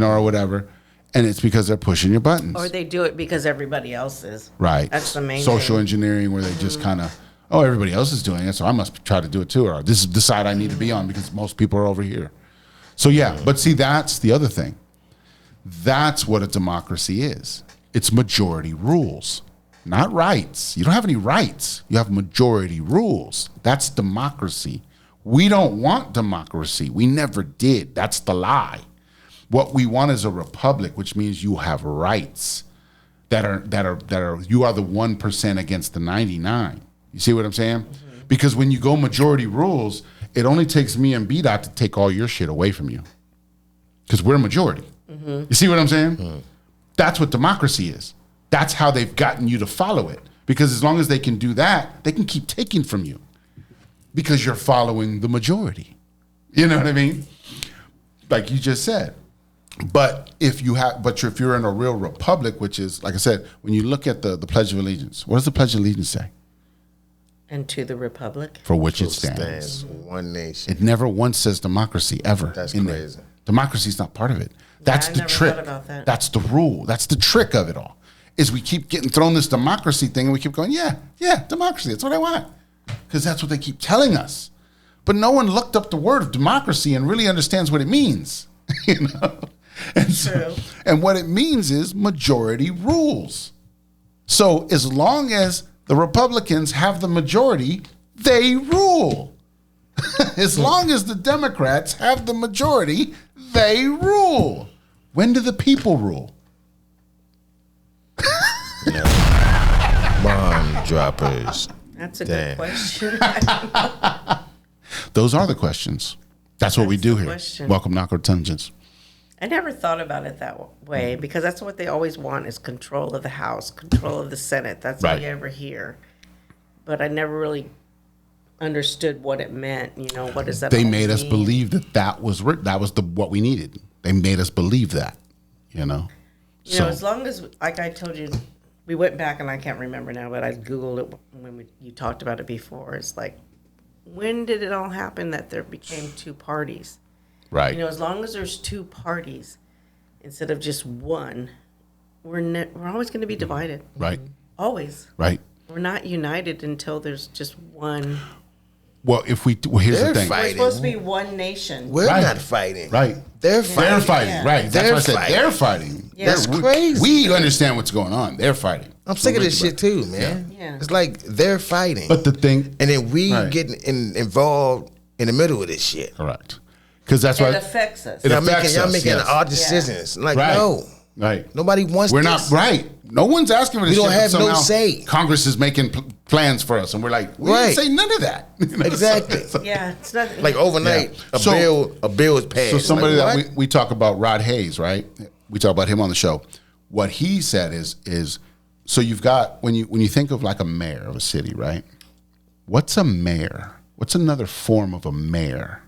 or whatever. And it's because they're pushing your buttons. Or they do it because everybody else is. Right. That's the main Social thing. engineering, where they just kind of, everybody else is doing it, so I must try to do it too, or this is the side I need to be on because most people are over here. So yeah, but see, that's the other thing. That's what a democracy is. It's majority rules, not rights. You don't have any rights. You have majority rules. That's democracy. We don't want democracy. We never did. That's the lie. What we want is a republic, which means you have rights that are you are the 1% against the 99. You see what I'm saying? Mm-hmm. Because when you go majority rules, it only takes me and BDot to take all your shit away from you. Because we're majority. Mm-hmm. You see what I'm saying? Mm-hmm. That's what democracy is. That's how they've gotten you to follow it. Because as long as they can do that, they can keep taking from you. Because you're following the majority. You know what I mean? Like you just said. But if you're in a real republic, which is, like I said, when you look at the Pledge of Allegiance, what does the Pledge of Allegiance say? And to the republic. For which it stands. One nation. It never once says democracy, ever. That's in crazy. There. Democracy is not part of it. That's I the never trick. thought about that. That's the rule. That's the trick of it all. Is we keep getting thrown this democracy thing and we keep going, yeah, democracy. That's what I want. Because that's what they keep telling us. But no one looked up the word of democracy and really understands what it means. And what it means is majority rules. So as long as the Republicans have the majority, they rule. As long as the Democrats have the majority, they rule. When do the people rule? Bomb droppers. That's a good question. Those are the questions. That's what we do here. Question. Welcome to Awkward Intelligence. I never thought about it that way because that's what they always want is control of the House, control of the Senate. That's all you ever hear. But I never really understood what it meant. What does that They all made us mean? believe that was what we needed. They made us believe that, as long as, like I told you, we went back and I can't remember now, but I Googled it when you talked about it before. It's like, when did it all happen that there became two parties? Right. As long as there's two parties instead of just one, we're always going to be divided. Right. Always. Right. We're not united until there's just one. Well, here's They're the thing. fighting. We're supposed to be one nation. We're Right. not fighting. Right. They're fighting. They're fighting. Yeah. Right. That's They're what I said. fighting. They're fighting. Yeah. That's crazy. We understand what's going on. They're fighting. I'm sick of this shit too, man. Yeah. It's like they're fighting. But the thing. and then we Right. getting involved in the middle of this shit. Correct. Because that's It why. affects us. It Y'all affects making, us, making yes. all decisions. Like, Right. no. Right. Nobody wants We're this. not right. No one's asking for this. We don't shit, but have no somehow say. Congress is making plans for us, and we're like, we Right. didn't say none of that. Exactly. Yeah, it's not Like overnight, Yeah. a bill is passed. So somebody Like, that what? we talk about, Rod Hayes, right? We talk about him on the show. What he said is so you've got when you think of like a mayor of a city, right? What's a mayor? What's another form of a mayor?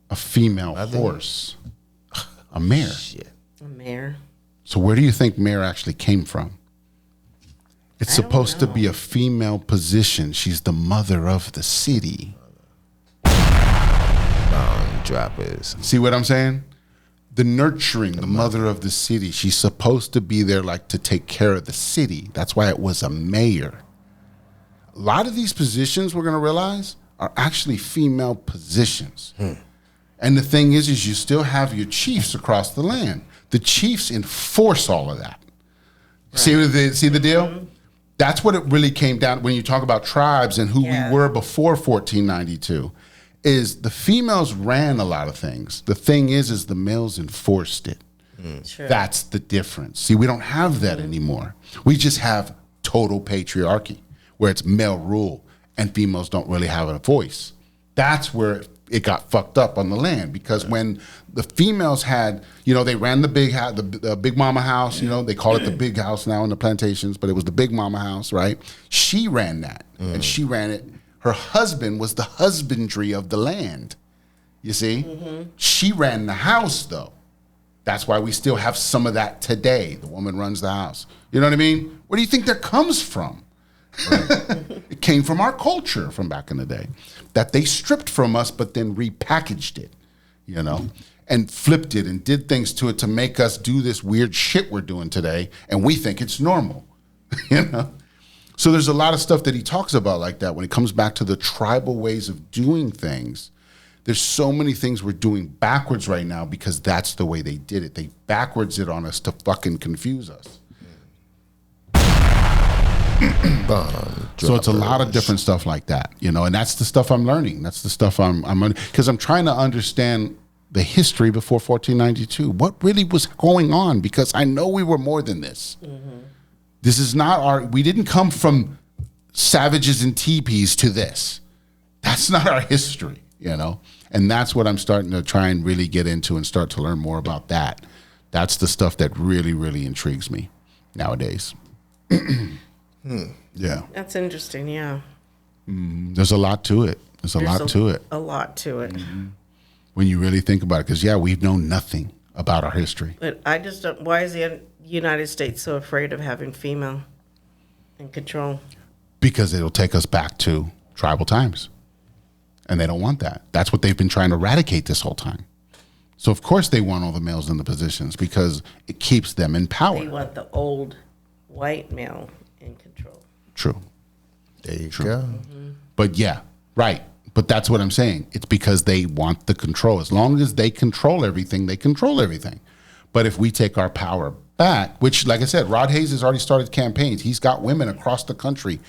A female horse. A mare. Shit. a mayor. So where do you think mayor actually came from? It's I don't supposed to know. be a female position. She's the mother of the city. Bomb droppers. See what I'm saying? The nurturing, the mother of the city. She's supposed to be there like to take care of the city. That's why it was a mayor. A lot of these positions, we're going to realize, are actually female positions. And the thing is you still have your chiefs across the land. The chiefs enforce all of that. Right. See the deal? That's what it really came down when you talk about tribes and who we were before 1492. Is the females ran a lot of things. The thing is the males enforced it. Sure. That's the difference. See, we don't have that anymore. We just have total patriarchy, where it's male rule and females don't really have a voice. That's where it got fucked up on the land, because when the females had, they ran the big house, the big mama house, they call it the big house now in the plantations, but it was the big mama house, right? She ran that, and she ran it. Her husband was the husbandry of the land, you see? She ran the house, though. That's why we still have some of that today. The woman runs the house. You know what I mean? Where do you think that comes from? It came from our culture from back in the day that they stripped from us, but then repackaged it, and flipped it and did things to it to make us do this weird shit we're doing today, and we think it's normal, So there's a lot of stuff that he talks about like that when it comes back to the tribal ways of doing things. There's so many things we're doing backwards right now because that's the way they did it. They backwards it on us to fucking confuse us. So it's a lot of different stuff like that, and that's the stuff I'm learning. That's the stuff I'm learning, because I'm trying to understand the history before 1492. What really was going on? Because I know we were more than this. This is not we didn't come from savages and teepees to this. That's not our history, and that's what I'm starting to try and really get into and start to learn more about that. That's the stuff that really, really intrigues me nowadays. Yeah. That's interesting, yeah. There's a lot to it. There's a lot to it. A lot to it. When you really think about it, because, we've known nothing about our history. But I just don't, why is the United States so afraid of having female in control? Because it'll take us back to tribal times. And they don't want that. That's what they've been trying to eradicate this whole time. So, of course, they want all the males in the positions because it keeps them in power. They want the old white male in control. True. There you go. But right. But that's what I'm saying. It's because they want the control. As long as they control everything, they control everything. But if we take our power back, which, like I said, Rod Hayes has already started campaigns. He's got women across the country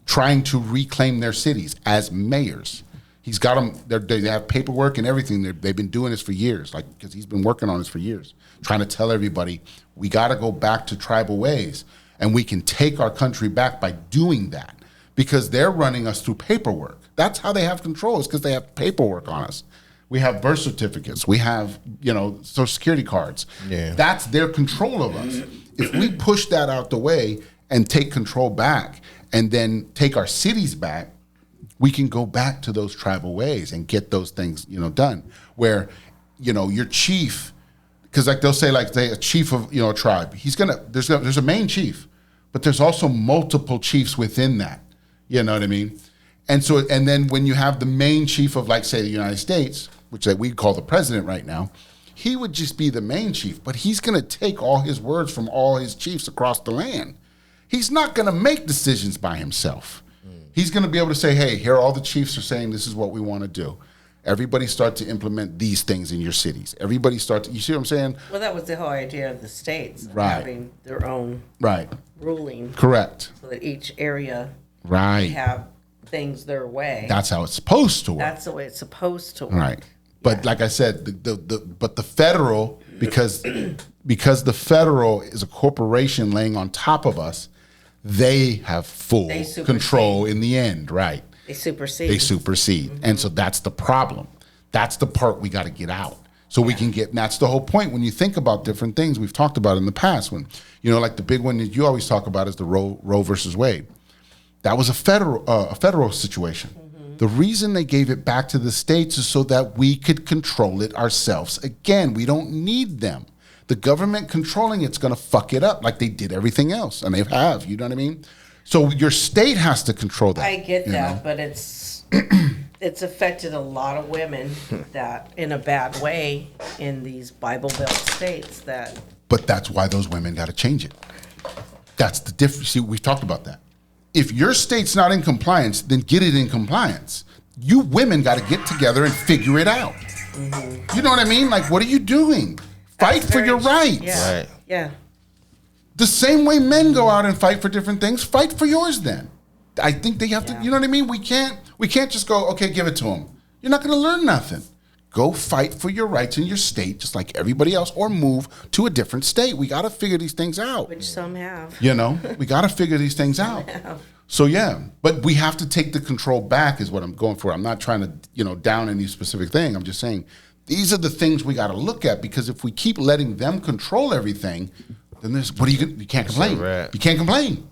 trying to reclaim their cities as mayors. He's got them, they have paperwork and everything. They've been doing this for years, because he's been working on this for years, trying to tell everybody, we got to go back to tribal ways, and we can take our country back by doing that, because they're running us through paperwork. That's how they have control, is because they have paperwork on us. We have birth certificates. We have, Social Security cards. Yeah. That's their control of us. If we push that out the way and take control back and then take our cities back, we can go back to those tribal ways and get those things, done. Where, your chief, because they'll say a chief of a tribe. There's a main chief, but there's also multiple chiefs within that. You know what I mean? And then when you have the main chief of, say, the United States, which we call the president right now, he would just be the main chief, but he's going to take all his words from all his chiefs across the land. He's not going to make decisions by himself. He's going to be able to say, hey, here all the chiefs are saying this is what we want to do. Everybody start to implement these things in your cities. Everybody start to, you see what I'm saying? Well, that was the whole idea of the states, right, having their own ruling. Correct. So that each area have things their way. That's how it's supposed to work. That's the way it's supposed to work. Right. But like I said, the federal, because the federal is a corporation laying on top of us, they have full control in the end, right? They supersede. Mm-hmm. And so that's the problem. That's the part we got to get out. So we can get, and that's the whole point when you think about different things we've talked about in the past. When, the big one that you always talk about is the Roe versus Wade. That was a federal situation. Mm-hmm. The reason they gave it back to the states is so that we could control it ourselves. Again, we don't need them. The government controlling it's going to fuck it up like they did everything else, and they have. You know what I mean? So your state has to control that. I get that, but it's affected a lot of women that in a bad way in these Bible Belt states. But that's why those women got to change it. That's the difference. See, we've talked about that. If your state's not in compliance, then get it in compliance. You women got to get together and figure it out. Mm-hmm. You know what I mean? What are you doing? Fight for your rights. Yeah. Right. Yeah. The same way men go out and fight for different things, fight for yours then. I think they have to, you know what I mean? We can't just go, okay, give it to them. You're not going to learn nothing. Go fight for your rights in your state, just like everybody else, or move to a different state. We got to figure these things out. Which some have. We got to figure these things out. So yeah, but we have to take the control back is what I'm going for. I'm not trying to, down any specific thing. I'm just saying these are the things we got to look at, because if we keep letting them control everything, then you can't complain. You can't complain.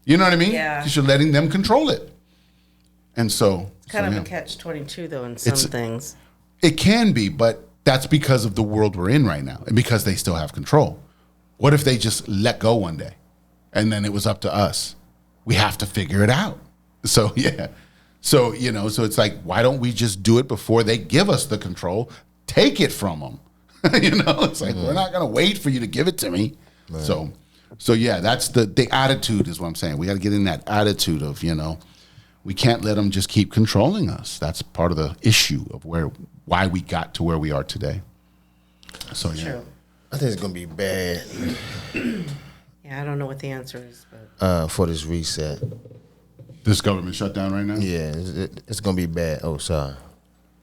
You know what I mean? Yeah. Because you're letting them control it. And so It's kind of a catch-22 though in some things. It can be, but that's because of the world we're in right now and because they still have control. What if they just let go one day and then it was up to us? We have to figure it out. So, yeah. So, so it's like, why don't we just do it before they give us the control? Take it from them. It's like, we're not going to wait for you to give it to me. Right. So yeah, that's the attitude is what I'm saying. We got to get in that attitude of, we can't let them just keep controlling us. That's part of the issue of why we got to where we are today. So, yeah. True. I think it's going to be bad. Yeah, I don't know what the answer is, but for this reset. This government shutdown right now? Yeah, it's going to be bad. Oh, sorry.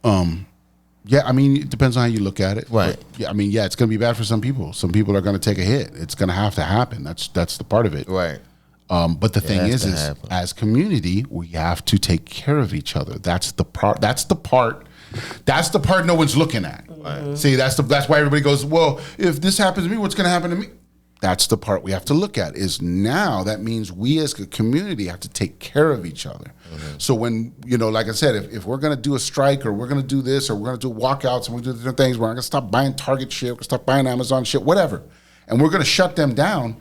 Yeah, I mean, it depends on how you look at it. Right. But, yeah, I mean, yeah, it's going to be bad for some people. Some people are going to take a hit. It's going to have to happen. That's the part of it. Right. But the thing is as community, we have to take care of each other. That's the part no one's looking at. Right. See, that's why everybody goes, well, if this happens to me, what's going to happen to me? That's the part we have to look at is now that means we as a community have to take care of each other. Mm-hmm. So when, like I said, if we're going to do a strike or we're going to do this or we're going to do walkouts and we're going to do different things, we're not going to stop buying Target shit, we're going to stop buying Amazon shit, whatever. And we're going to shut them down.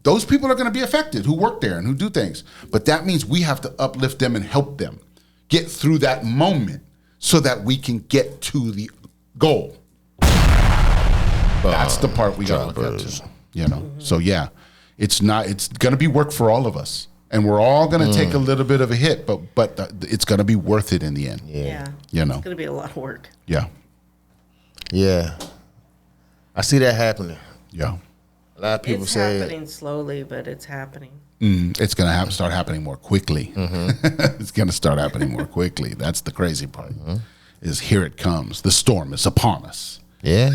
Those people are going to be affected who work there and who do things. But that means we have to uplift them and help them get through that moment so that we can get to the goal. That's the part we got to look at too. So yeah, it's going to be work for all of us, and we're all going to take a little bit of a hit, but it's going to be worth it in the end. Yeah. It's going to be a lot of work. Yeah. Yeah. I see that happening. Yeah. A lot of people say it's happening slowly, but it's happening. It's going to start happening more quickly. Mm-hmm. It's going to start happening more quickly. That's the crazy part. Mm-hmm. Is here it comes. The storm is upon us. Yeah.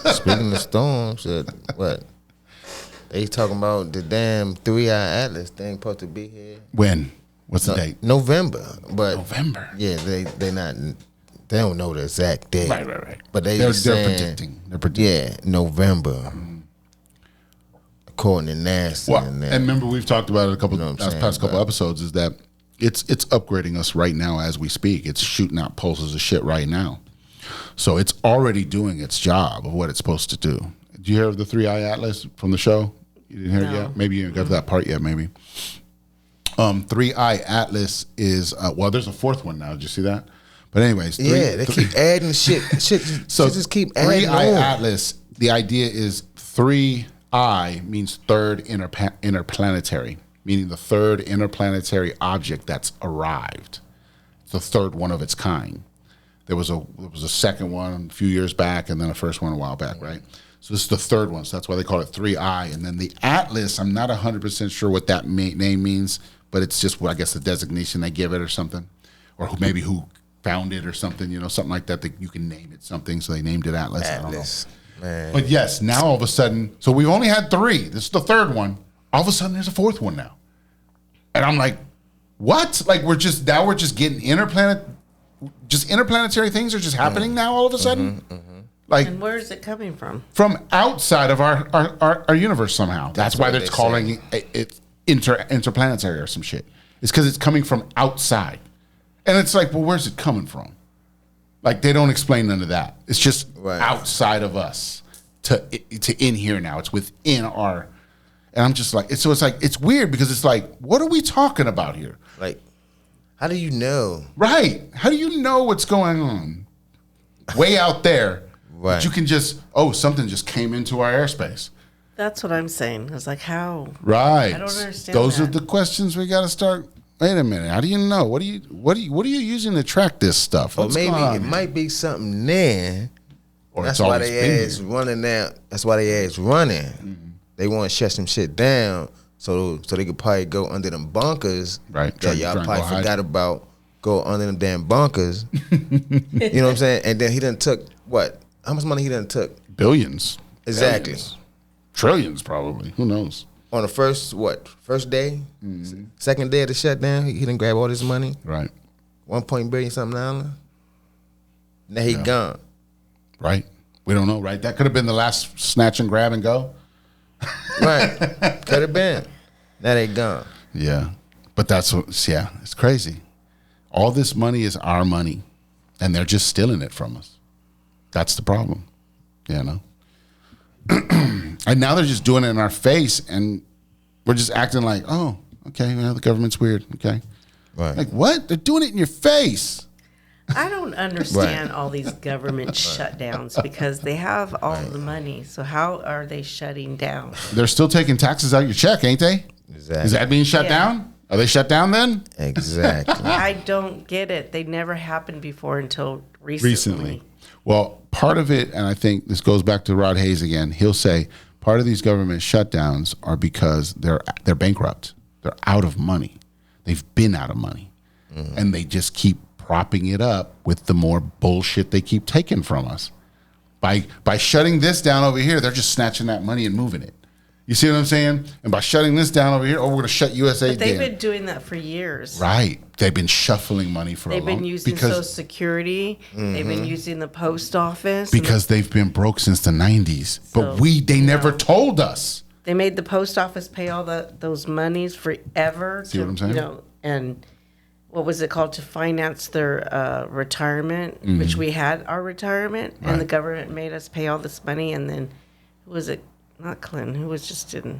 Speaking of storms, what? They talking about the damn 3-Eye Atlas thing supposed to be here. When? What's the date? November. But November. Yeah, they don't know the exact date. Right. But they're predicting. They're predicting. Yeah, November. Mm-hmm. According to NASA. Well, and remember we've talked about it past couple episodes is that it's upgrading us right now as we speak. It's shooting out pulses of shit right now. So it's already doing its job of what it's supposed to do. Did you hear of the 3-Eye Atlas from the show? You didn't hear it yet? Maybe you didn't get to that part yet, maybe. 3-Eye Atlas is, there's a fourth one now. Did you see that? But anyways. They keep adding shit. So just keep adding 3-Eye Atlas, the idea is 3-Eye means third interplanetary, meaning the third interplanetary object that's arrived. It's the third one of its kind. There was a second one a few years back, and then a first one a while back, right? So this is the third one, so that's why they call it 3-Eye. And then the Atlas, I'm not 100% sure what that name means, but it's just, I guess, the designation they give it or something, or who found it or something, something like that you can name it something, so they named it Atlas. I don't know. Man. But yes, now all of a sudden, so we've only had 3. This is the third one. All of a sudden, there's a fourth one now. And I'm like, what? Like, we're just getting interplanetary things are just happening now all of a sudden? Mm-hmm. Like, and where is it coming from? From outside of our universe somehow. That's why they're calling it interplanetary or some shit. It's because it's coming from outside. And it's like, well, where's it coming from? Like, they don't explain none of that. It's just outside of us to in here now. It's within our... And I'm just like... So it's like, it's weird because it's like, what are we talking about here? Like, how do you know? Right. How do you know what's going on? Way out there. Right. But you can just... something just came into our airspace. That's what I'm saying. It's like, how? Right. I don't understand Those are the questions we got to start... Wait a minute. How do you know? What are you using to track this stuff? Or maybe it might be something there. Or that's why they ass running now. That's why they ass running. Mm-hmm. They want to shut some shit down so they could probably go under them bunkers. Right. That y'all probably forgot about. Go under them damn bunkers. You know what I'm saying? And then he done took what? How much money he done took? Billions. Exactly. Billions. Trillions probably. Who knows? on the first day, second day of the shutdown, he didn't grab all this money, Right. $1 billion something dollars. Now he gone. Right. We don't know, right? That could have been the last snatch and grab and go. Right, could have been. Now they gone. Yeah. But it's crazy. All this money is our money, and they're just stealing it from us. That's the problem, you know? And now they're just doing it in our face, and we're just acting like, oh, okay, well, the government's weird, okay. Right. Like, what? They're doing it in your face. I don't understand all these government shutdowns because they have all the money. So how are they shutting down? They're still taking taxes out of your check, ain't they? Exactly. Is that being shut down? Are they shut down then? Exactly. I don't get it. They never happened before until recently. Well, part of it, and I think this goes back to Rod Hayes again, he'll say part of these government shutdowns are because they're bankrupt. They're out of money. They've been out of money. And they just keep propping it up with the more bullshit they keep taking from us. By shutting this down over here, they're just snatching that money and moving it. You see what I'm saying? And by shutting this down over here, we're going to shut USA down. But they've been doing that for years. Right. They've been shuffling money for a long time. They've been using Social Security. They've been using the post office. Because they've been broke since the 90s. But they never told us. They made the post office pay all those monies forever. See what I'm saying? You know, and what was it called, to finance their retirement, which we had our retirement, and the government made us pay all this money. And then, who was it? Not Clinton, who was just in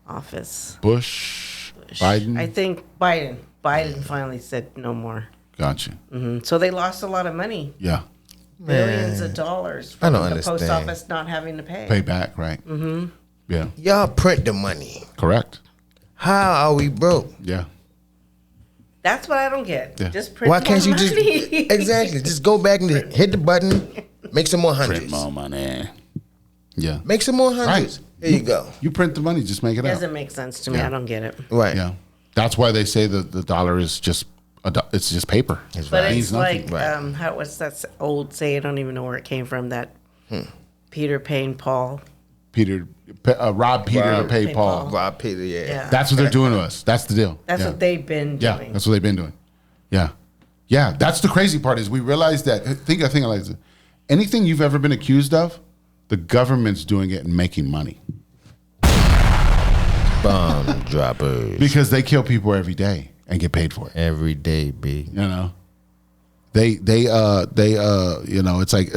office. Bush. Biden. I think Biden. Biden finally said no more. Gotcha. So they lost a lot of money, Yeah. billions of dollars I from don't the post understand. office not having to pay. Pay back, right? Yeah. Y'all print the money. Correct. How are we broke? Yeah. That's what I don't get. Yeah. Just print Why more can't you just money. exactly just go back and hit the button, make some more Print hundreds, more money. Yeah. make some more hundreds. Right. There you go. You print the money, just make it Doesn't out. make sense to me. Yeah. I don't get it. Right. Yeah. That's why they say that the dollar is just it's just paper. But It means it's nothing. like, what's that old saying? I don't even know where it came from. That Peter paying Paul. Rob Peter to Rob pay Pay Paul. Paul. Rob Peter, yeah. Yeah. That's what they're doing to us. That's the deal. That's Yeah. what they've been Yeah, doing. that's what they've been doing. Yeah. Yeah, that's the crazy part is we realize that, I think like this, anything you've ever been accused of, the government's doing it and making money. Bomb droppers. Because they kill people every day and get paid for it. Every day, B. You know? They you know, it's like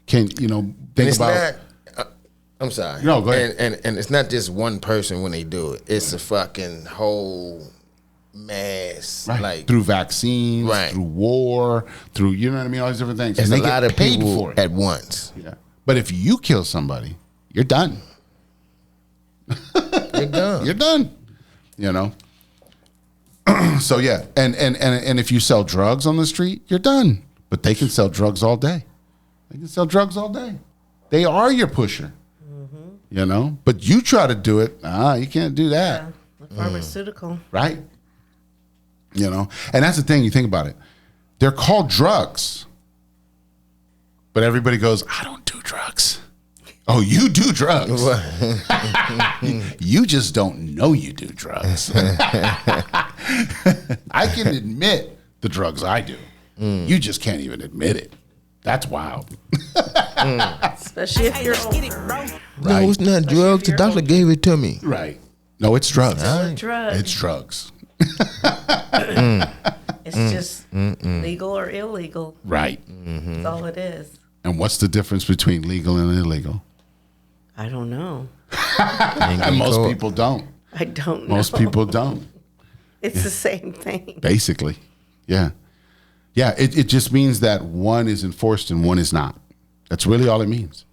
think It's about not. I'm sorry. No, go ahead. And it's not just one person when they do it. It's a fucking whole mass. right, Like through vaccines, Right. through war, through all these different things. it's and a they lot get of paid people for it. at once. Yeah. But if you kill somebody, you're done. They're gone. You're done. You know. So yeah, and if you sell drugs on the street, you're done. But they can sell drugs all day. They can sell drugs all day. They are your pusher. You know. But you try to do it. You can't do that. Yeah, the pharmaceutical. Right. You know. And that's the thing. You think about it. They're called drugs. But everybody goes, I don't do drugs. Oh, you do drugs. You just don't know you do drugs. I can admit the drugs I do. You just can't even admit it. That's wild. Especially if you're Let's get it, older. bro. No, it's not drugs. The doctor gave it to me. Right. No, it's drugs. A drug. It's drugs. It's just legal or illegal. Right. That's all it is. And what's the difference between legal and illegal? I don't know. And most people don't. I don't know. Most people don't. It's the same thing. Basically. Yeah. Yeah, it just means that one is enforced and one is not. That's really all it means.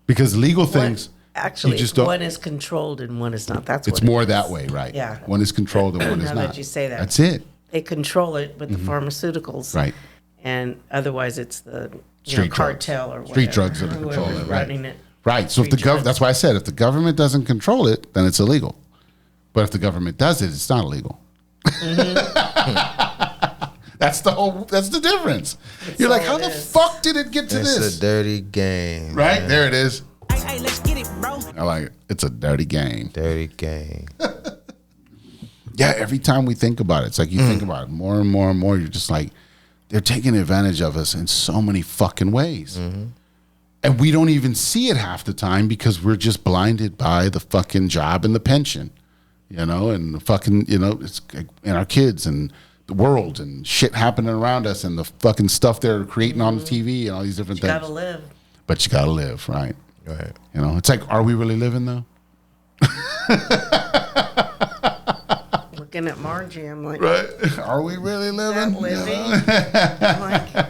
Because legal things, Actually, you just don't. one is controlled and one is not. That's It's what more it that is. way, right? Yeah. One is controlled and one is Now not. that you say that. That's it. They control it with the pharmaceuticals. Right. And otherwise it's the Street drugs. cartel or whatever. Street drugs that are whoever's controlling it, right. running it. Right. So if the Street government, drugs. that's why I said if the government doesn't control it, then it's illegal. But if the government does it, it's not illegal. That's the difference. You're like, all how it the is. fuck did it get to It's this? a dirty game. Right? There it is. Hey, let's get it, bro. I like it. It's a dirty game. Dirty game. Yeah, every time we think about it, it's like you think about it more and more and more. You're just like, they're taking advantage of us in so many fucking ways. And we don't even see it half the time because we're just blinded by the fucking job and the pension, you know, and the fucking, you know, it's and our kids and the world and shit happening around us and the fucking stuff they're creating on the TV and all these different things. You gotta live. But you gotta live, right? Right. You know, it's like, are we really living though? Looking at Margie, I'm like, Right? Are we really living? that living? I'm like,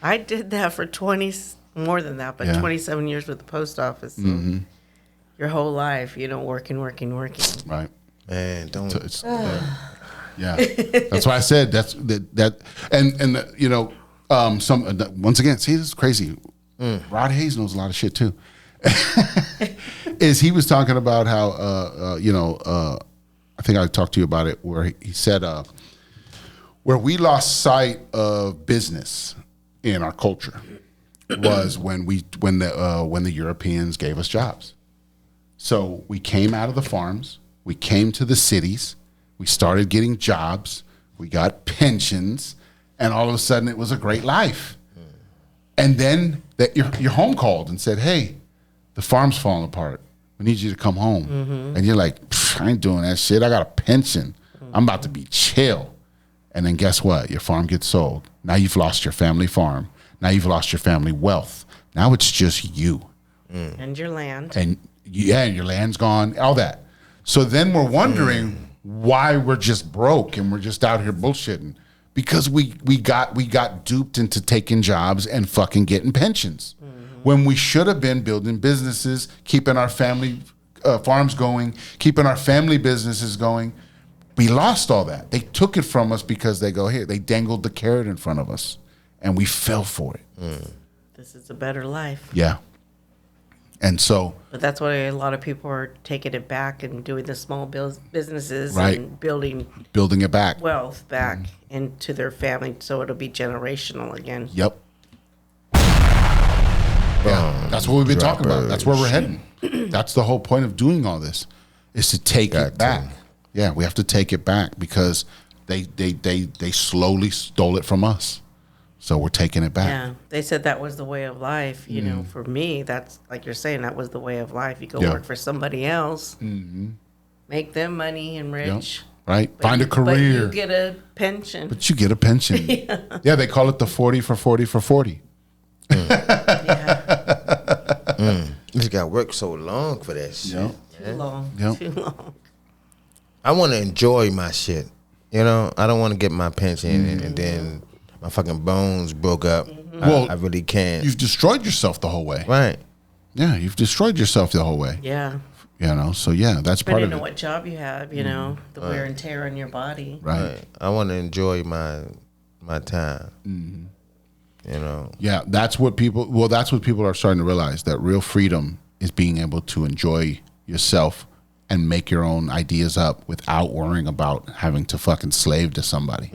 I did that for 20, more than that, but Yeah. 27 years with the post office. So your whole life, you know, working. Right. Man, don't. So it's, yeah. That's why I said that and you know, once again, see, this is crazy. Rod Hayes knows a lot of shit too. Is he was talking about how you know, I think I talked to you about it, where he said where we lost sight of business in our culture was when the Europeans gave us jobs. So we came out of the farms, we came to the cities, we started getting jobs, we got pensions, and all of a sudden it was a great life. And then that your home called and said, "Hey, the farm's falling apart. We need you to come home." And you're like, "I ain't doing that shit. I got a pension. I'm about to be chill." And then guess what? Your farm gets sold. Now you've lost your family farm. Now you've lost your family wealth. Now it's just you. And your land. And yeah, your land's gone, all that. So then we're wondering why we're just broke and we're just out here bullshitting. Because we got duped into taking jobs and fucking getting pensions. When we should have been building businesses, keeping our family farms going, keeping our family businesses going. We lost all that. They took it from us because they dangled the carrot in front of us and we fell for it. This is a better life. Yeah. And so, But that's why a lot of people are taking it back and doing the small businesses Right. and building building it back. wealth back into their family so it'll be generational again. Yep. Yeah, that's what we've been talking about. That's where we're heading. That's the whole point of doing all this, is to take it back. Yeah, we have to take it back because they slowly stole it from us. So we're taking it back. Yeah, they said that was the way of life. You know, for me, that's like you're saying, that was the way of life. You go Yeah. work for somebody else, make them money and Yep. rich. Right? Find a But career. you get a pension. But you get a pension. Yeah, they call it the 40 for 40 for 40. You just got to work so long for that shit. Yep. Too long. Yep. Too long. I want to enjoy my shit. You know, I don't want to get my pension and then my fucking bones broke up. Well, I really can't. You've destroyed yourself the whole way. Right. Yeah, you've destroyed yourself the whole way. Yeah. You know, so yeah, that's part Depending of on it. what job you have, you know, the wear and tear on your body. Right. I want to enjoy my time. You know. Yeah, that's what people are starting to realize, that real freedom is being able to enjoy yourself and make your own ideas up without worrying about having to fucking slave to somebody.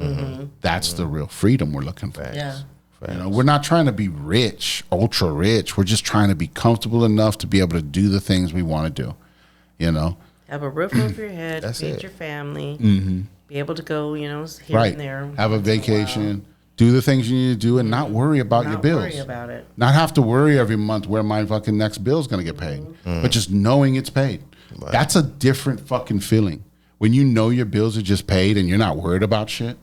That's the real freedom we're looking for. Yeah. You know, we're not trying to be rich, ultra rich. We're just trying to be comfortable enough to be able to do the things we want to do. You know, Have a roof over your head, That's feed it. your family, be able to go, you know, here right? and there. Have a once in while. vacation, do the things you need to do, and not worry about your Not bills. worry about it. Not have to worry every month where my fucking next bill is going to get paid, but just knowing it's paid. That's a different fucking feeling. When you know your bills are just paid and you're not worried about shit.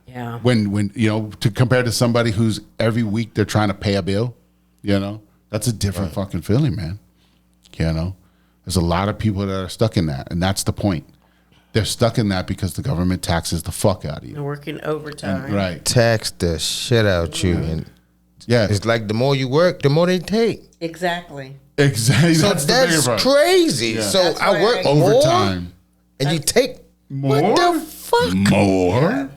Yeah. When you know, to compare to somebody who's every week they're trying to pay a bill, you know, that's a different fucking feeling, man. You know, there's a lot of people that are stuck in that, and that's the point. They're stuck in that because the government taxes the fuck out of you. You're working overtime. Right. Tax the shit out you. And Yeah. it's like the more you work, the more they take. Exactly. Exactly. So the bigger that's part. crazy. Yeah. So That's I why work I- more Overtime. and you take More? What the fuck? More?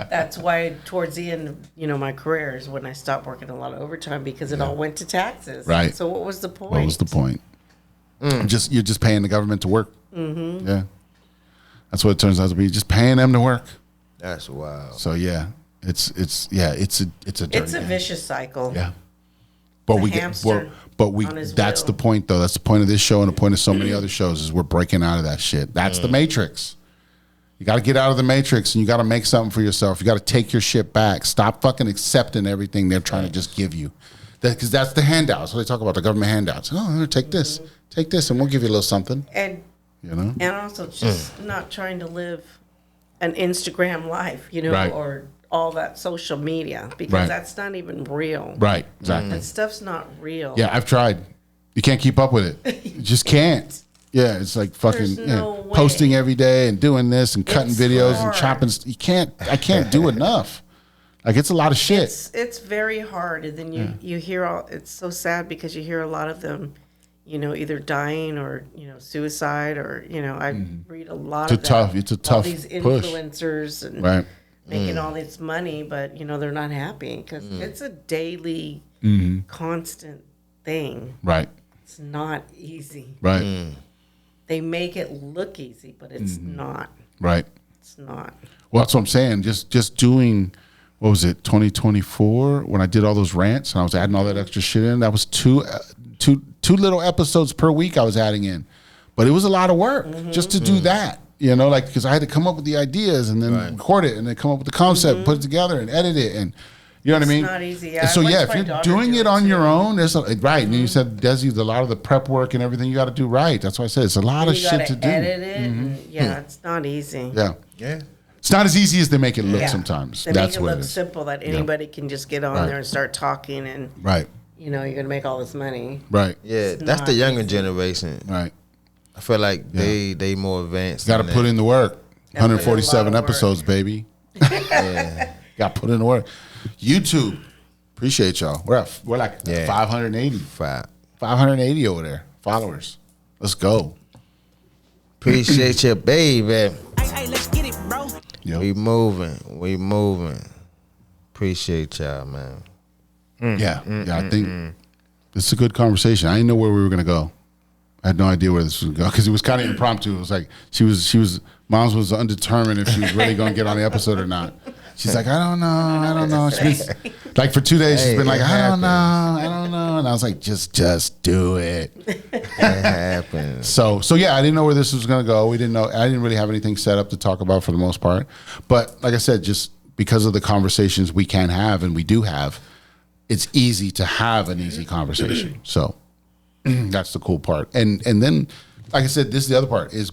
That's why towards the end of, you know, my career is when I stopped working a lot of overtime because it all went to taxes. Right. So what was the point? What was the point? You're just paying the government to work. Mm-hmm. Yeah. That's what it turns out to be. You're just paying them to work. That's wild. So yeah, it's a dirty It's a game. vicious cycle. Yeah. But The we hamster get, but we. on his That's wheel. the point, though. That's the point of this show and the point of so many other shows is we're breaking out of that shit. That's the Matrix. You got to get out of the Matrix and you got to make something for yourself. You got to take your shit back. Stop fucking accepting everything they're trying to just give you. Because that's the handouts. What they talk about, the government handouts. Oh, here, take this, and we'll give you a little something. And You know, and also just not trying to live an Instagram life, Right. or all that social media, because Right. that's not even real. right? Exactly. That stuff's not real. Yeah, I've tried. You can't keep up with it. You just can't. Yeah, it's like fucking There's no way. posting every day and doing this and cutting It's videos and hard. chopping. You can't. I can't do enough. Like it's a lot of shit. It's very hard, and then you hear all. It's so sad because you hear a lot of them, either dying or suicide or I read a lot of that. It's a All tough these push. influencers and Right. making all this money, but they're not happy because it's a daily, constant thing. Right. It's not easy. Right. They make it look easy, but it's not. Right. It's not. Well, that's what I'm saying. Just doing, what was it, 2024 when I did all those rants and I was adding all that extra shit in. That was two little episodes per week I was adding in, but it was a lot of work just to do that. Because I had to come up with the ideas and then record it and then come up with the concept, put it together and edit it and. You know what I mean? It's not easy. Yeah, And so I watched if my you're daughter doing do it it on your too. own, there's right. And you said Desi, a lot of the prep work and everything you got to do right. That's why I said it's a lot of You shit gotta to do. edit it. And, it's not easy. Yeah, Yeah. it's not as easy as they make it look Yeah. sometimes. They That's make it what look it is. simple that anybody can just get on Right. there and start talking, and Right, you're gonna make all this money. right, Yeah, It's that's the not younger easy. generation. right. I feel like they more advanced. Got to than put that. in the work. Gotta put in a lot 147 of work. episodes, baby. Got to put in the work. YouTube, appreciate y'all. We're like 580, 580 over there followers. Let's go. Appreciate you, baby. Hey, let's get it, bro. Yo. We moving. Appreciate y'all, man. Yeah, I think this is a good conversation. I didn't know where we were gonna go. I had no idea where this was gonna go because it was kind of impromptu. It was like she was Mom's was undetermined if she was really gonna get on the episode or not. She's like, I don't know. She's been, like for 2 days, she's been like, I don't know, and I was like, just do it. It happens. So yeah, I didn't know where this was gonna go. We didn't know. I didn't really have anything set up to talk about for the most part. But like I said, just because of the conversations we can have and we do have, it's easy to have an easy conversation. So that's the cool part. And then, like I said, this is the other part is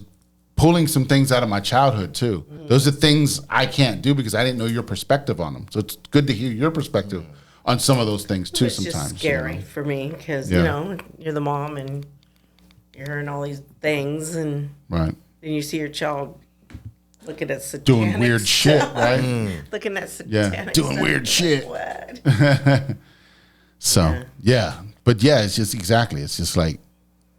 pulling some things out of my childhood too. Those are things I can't do because I didn't know your perspective on them. So it's good to hear your perspective on some of those things too. It's Sometimes just scary for me because Yeah. you're the mom and you're hearing all these things, and Right. then you see your child looking at satanic Doing weird stuff. shit, right? Looking at Yeah, satanic doing stuff, weird like, shit. What? So yeah, but yeah, it's just exactly. It's just like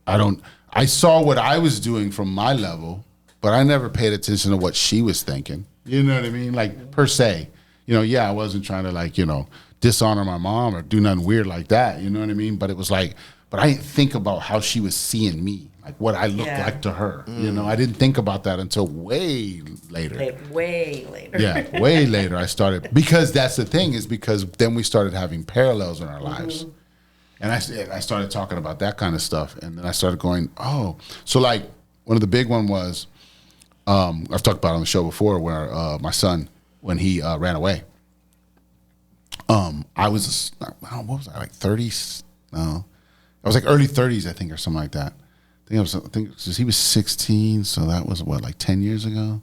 I saw what I was doing from my level, but I never paid attention to what she was thinking. You know what I mean? Like per se, I wasn't trying to dishonor my mom or do nothing weird like that. You know what I mean? But it was like, but I didn't think about how she was seeing me, like what I looked like to her. I didn't think about that until way later. Like way later. Yeah, way later I started, because that's the thing, is because then we started having parallels in our lives. And I started talking about that kind of stuff. And then I started going, oh. So like one of the big one was, I've talked about it on the show before, where my son, when he ran away, I was, what was I, like 30s? No. I was like early 30s, I think, or something like that. I think he was 16, so that was what, like 10 years ago?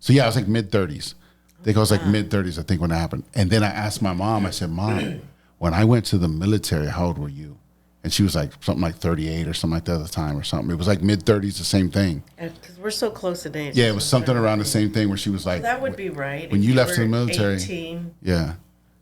So yeah, I was like mid 30s. I think I was like mid 30s, I think, when that happened. And then I asked my mom, I said, Mom, when I went to the military, how old were you? And she was like something like 38 or something like that at the time or something. It was like mid 30s, the same thing. Because we're so close in age. Yeah, it was something around the same thing where she was like, That would be right. when if you left were the military. 18, yeah.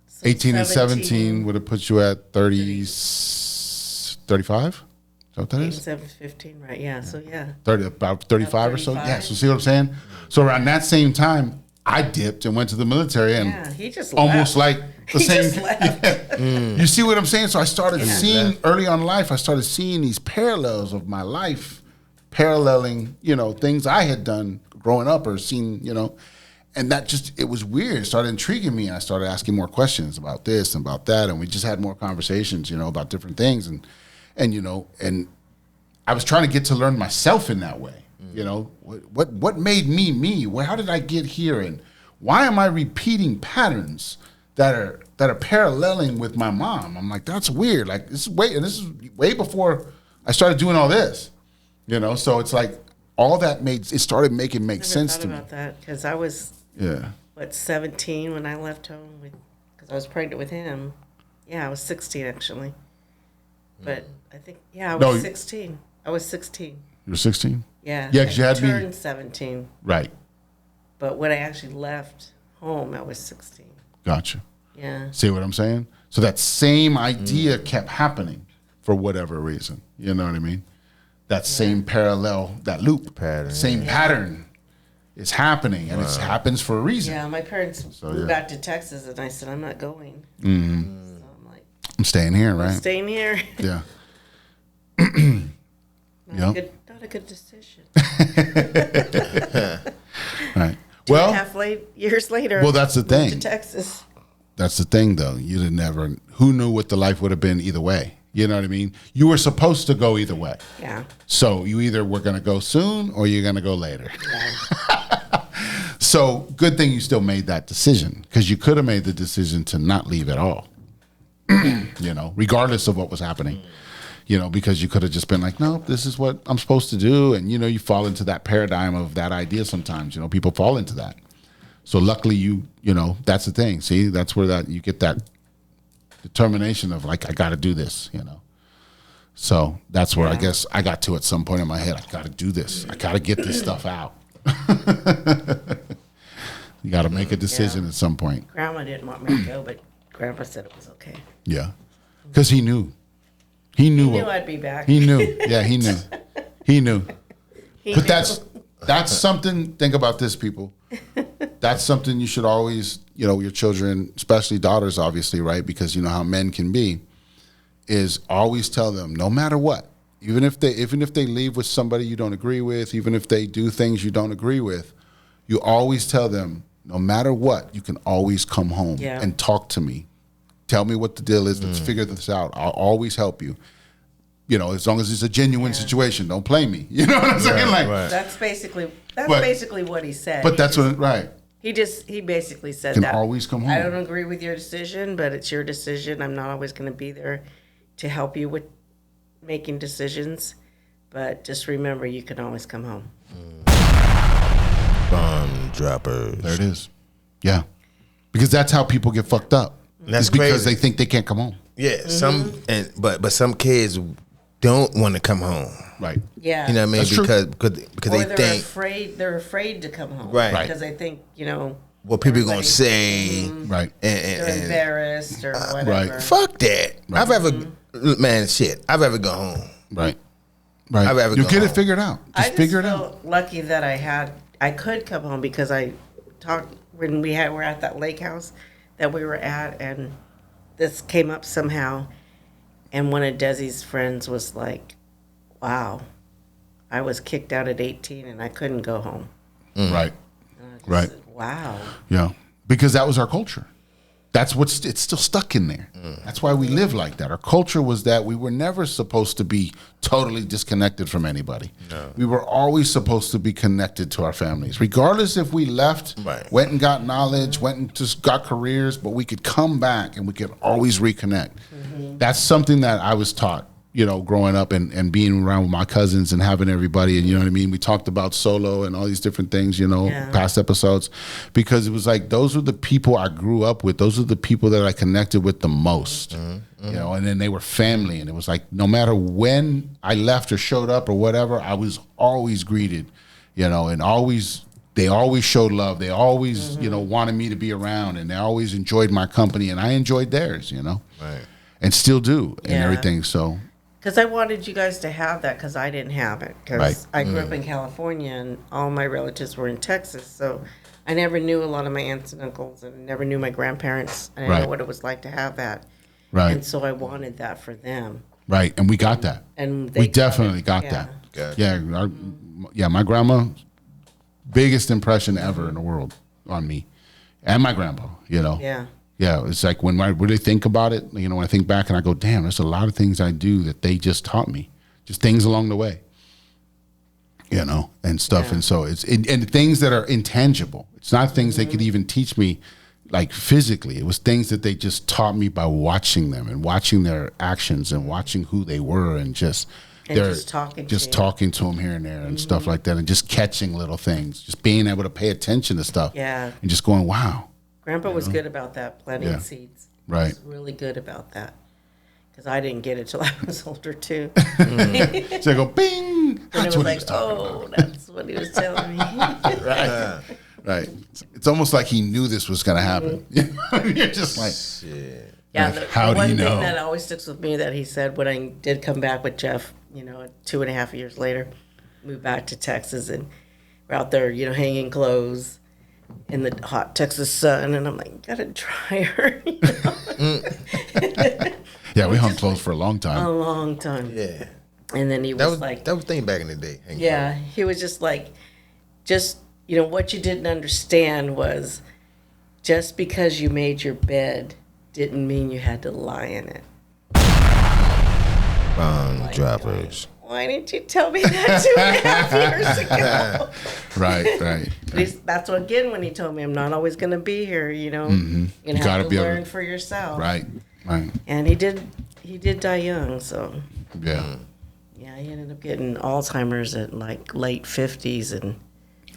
so 18 and 17 would have put you at 30, 35? Is that what that 18, is? 17, 15, right? Yeah, so yeah. 30, about 35 or so. 35. Yeah, so see what I'm saying? So around that same time, I dipped and went to the military, and Yeah, he just almost left. like the He same. just left. You see what I'm saying? So I started seeing early on in life. I started seeing these parallels of my life, paralleling things I had done growing up or seen, and that just, it was weird. It started intriguing me. And I started asking more questions about this and about that. And we just had more conversations, about different things. And I was trying to get to learn myself in that way. What made me me? How did I get here? And why am I repeating patterns that are paralleling with my mom? I'm like, that's weird. Like, this is way before I started doing all this. So it's like all that started making sense to me. About that because I was 17 when I left home because I was pregnant with him. Yeah, I was 16 actually. But I think I was 16. I was 16. You were 16? Yeah. Yeah, because you had turned me 17. right. But when I actually left home, I was 16. Gotcha. Yeah. See what I'm saying? So that same idea kept happening for whatever reason. You know what I mean? That same parallel, that loop, same pattern is happening, and it happens for a reason. Yeah, my parents moved back to Texas, and I said, I'm not going. Mm-hmm. So I'm like, I'm staying here, right? Staying here. Yeah. Not a good decision. Right. 2.5 years later. Well, that's the thing. To Texas. That's the thing, though. Who knew what the life would have been either way? You know what I mean? You were supposed to go either way. Yeah. So you either were going to go soon or you're going to go later. Yeah. So good thing you still made that decision, because you could have made the decision to not leave at all, regardless of what was happening, because you could have just been like, no, this is what I'm supposed to do. And, you fall into that paradigm of that idea sometimes. People fall into that. So luckily that's the thing. See, that's where you get that determination of like, I got to do this, So that's where I guess I got to at some point in my head. I got to do this. I got to get this stuff out. You got to make a decision at some point. Grandma didn't want me to go, but Grandpa said it was okay. Yeah, because he knew. He knew I'd be back. He knew. Yeah, he knew. He knew. But that's something. Think about this, people. That's something you should always, your children, especially daughters, obviously, right? Because you know how men can be. Is always tell them, no matter what, even if they leave with somebody you don't agree with, even if they do things you don't agree with, you always tell them, no matter what, you can always come home and talk to me. Tell me what the deal is. Let's figure this out. I'll always help you. As long as it's a genuine situation, don't play me. You know what I'm saying? Right. That's basically what he said. But that's right. He basically said can that. Always come home. I don't agree with your decision, but it's your decision. I'm not always going to be there to help you with making decisions, but just remember, you can always come home. Bomb droppers. There it is. Yeah, because that's how people get fucked up. That's it's because crazy. they think they can't come home. Yeah, but some kids don't want to come home. Right. Yeah. You know what I mean? That's true. Because or they think they're afraid to come home. Right. Because they think, what people gonna say. Right. They're embarrassed or whatever. right. Fuck that. Right. I've ever gone home. Right. You'll get it figured out. Just figure it out. I feel lucky that I could come home because I talked when we're at that lake house that we were at, and this came up somehow, and one of Desi's friends was like, "Wow, I was kicked out at 18 and I couldn't go home." Right. Right. Said, wow. Yeah. Because that was our culture. That's it's still stuck in there. That's why we live like that. Our culture was that we were never supposed to be totally disconnected from anybody. No. We were always supposed to be connected to our families, regardless if we left, went and got knowledge, went and just got careers, but we could come back and we could always reconnect. Mm-hmm. That's something that I was taught, growing up and being around with my cousins and having everybody, and you know what I mean? We talked about solo and all these different things, past episodes, because it was like, those were the people I grew up with. Those are the people that I connected with the most, and then they were family. And it was like, no matter when I left or showed up or whatever, I was always greeted, and they always showed love. They always, wanted me to be around, and they always enjoyed my company, and I enjoyed theirs, Right. And still do, and everything. So, because I wanted you guys to have that, because I didn't have it. Because I grew up in California, and all my relatives were in Texas. So I never knew a lot of my aunts and uncles, and never knew my grandparents. I didn't know what it was like to have that. Right. And so I wanted that for them. Right. And we got that. And we definitely got that. Gotcha. Yeah. My grandma, biggest impression ever in the world on me, and my grandpa. Yeah. Yeah, it's like when I really think about it, when I think back and I go, damn, there's a lot of things I do that they just taught me, just things along the way, and stuff. Yeah. And so and things that are intangible. It's not things they could even teach me like physically. It was things that they just taught me by watching them and watching their actions and watching who they were and just talking to them here and there and stuff like that, and just catching little things, just being able to pay attention to stuff. Yeah. And just going, wow. Grandpa was good about that, planting seeds. Right. He was really good about that. Because I didn't get it till I was older, too. So I go, bing. And That's it was what he like, was talking about. that's what he was telling me. Right. Right. It's almost like he knew this was going to happen. You're just like, Shit. Yeah, like, how do one you know? thing that always sticks with me that he said when I did come back with Jeff, 2.5 years later, moved back to Texas, and we're out there, hanging clothes in the hot Texas sun, and I'm like, you got a dryer. Yeah, we hung clothes for a long time. A long time. Yeah. And then he That was was like, that was thing back in the day. Hanging yeah, he was just like, what you didn't understand was just because you made your bed didn't mean you had to lie in it. bomb droppers. Why didn't you tell me that 2.5 years ago? Right. At least that's what, again, when he told me I'm not always going to be here, You're You going to gotta have be to able learn to- for yourself. Right. And he did die young, so Yeah. yeah, he ended up getting Alzheimer's at like late 50s, and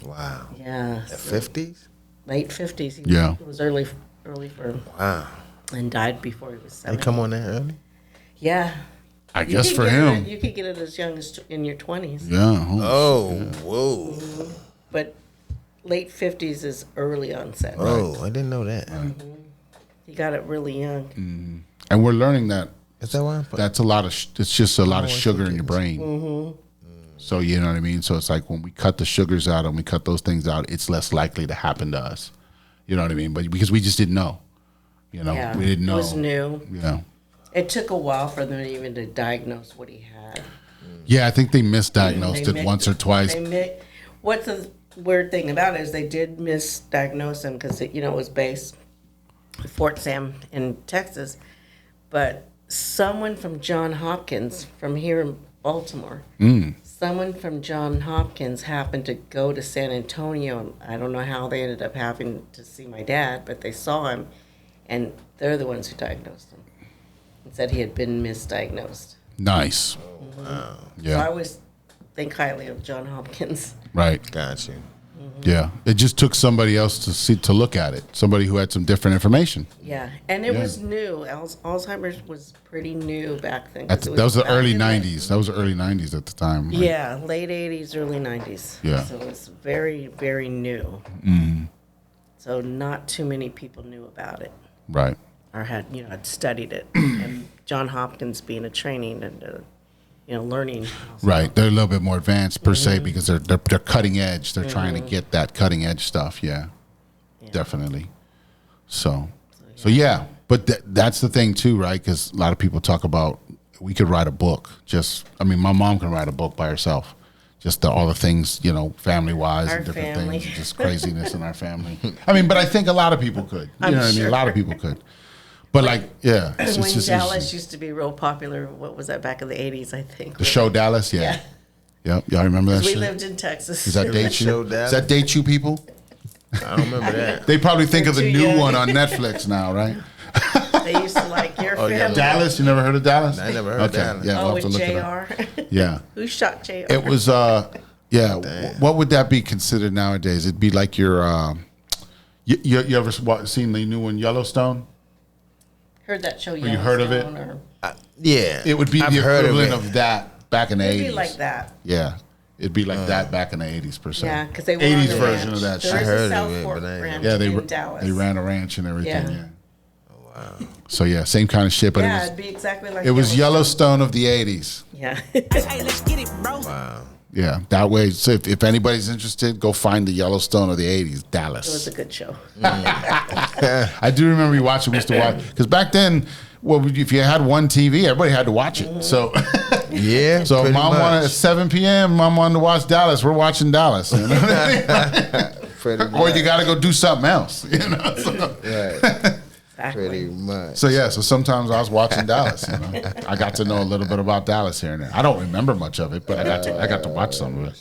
Wow. yeah, The 50s? late 50s. Yeah. It was early for, Wow. and died before he was They 70. come on that early? Yeah. I You guess can for get him. you could get it as young as in your 20s. Yeah. Oh, whoa. But late 50s is early onset. Oh, I didn't know that. He got it really young. And we're learning that Is that why? that's a lot of, it's just a lot of Oh, I sugar think in your it brain. So, you know what I mean? So it's like when we cut the sugars out and we cut those things out, it's less likely to happen to us. You know what I mean? But because we just didn't know. Yeah. We didn't know. It was new. Yeah. It took a while for them even to diagnose what he had. Yeah, I think they misdiagnosed They it mi- once or twice. What's the weird thing about it is they did misdiagnose him because it was based at Fort Sam in Texas, but someone from Johns Hopkins from here in Baltimore, someone from Johns Hopkins happened to go to San Antonio. I don't know how they ended up having to see my dad, but they saw him, and they're the ones who diagnosed him and said he had been misdiagnosed. Nice. So I Yeah. always think highly of Johns Hopkins. Right. Got you. Yeah. It just took somebody else to look at it. Somebody who had some different information. Yeah, and it Yeah. was new. Alzheimer's was pretty new back then. 'cause That it was the back early in the- 90s. That was the early 90s at the time. Right? Yeah, late 80s, early 90s. Yeah. So it was very, very new. So not too many people knew about it Right. or had studied it. And John Hopkins being a training and, learning. Right. They're a little bit more advanced per se because they're cutting edge. They're trying to get that cutting edge stuff. Yeah. Definitely. So yeah. But that's the thing too, right? Because a lot of people talk about we could write a book. My mom can write a book by herself. Just all the things, family wise Our and different family. things, just craziness in our family. But I think a lot of people could. You know what I mean? A lot of people could. But it's When just Dallas interesting. used to be real popular, what was that, back in the 80s, I think? The show Dallas, yeah. Yep. Y'all remember that We shit? lived in Texas. Does that date you? Show Does Dallas? that date you, people? I don't remember that. They probably think of the Too new young. one on Netflix now, right? They used to like your Oh, yeah. family. Dallas, you never heard of Dallas? I never heard of Dallas. Yeah, we'll Oh, have to with look it up. JR. Yeah. Who shot JR? It was what would that be considered nowadays? It'd be like your you ever seen the new one Yellowstone? Heard that show. you heard of it? Yellowstone, or- Yeah. It would be I've the heard equivalent of it. of that back in the 80s. It'd be like that. Yeah. It'd be like that back in the 80s per se. Yeah, because they were 80s on the version ranch. of that There shit. is heard a of South it, Fork but I ain't ranch Yeah, in Dallas. they ran a ranch and everything. Yeah. Yeah. Wow. So yeah, same kind of shit, but Yeah, it'd be exactly like it was Yellowstone of the 80s. Yeah. Hey, let's get it, bro. Wow. Yeah, that way. So if anybody's interested, go find the Yellowstone of the 80s, It was Dallas. a good show. I do remember we watched it. We used to watch because back then, if you had one TV, everybody had to watch it. So, Yeah. Mom pretty wanted at much. 7 p.m. Mom wanted to watch Dallas. We're watching Dallas. You know what I mean? Pretty or you much. got to go do something else. You know. So, Right. Exactly. Pretty much. so yeah. So sometimes I was watching Dallas. You know, I got to know a little bit about Dallas here and there. I don't remember much of it, but I got to watch some of it.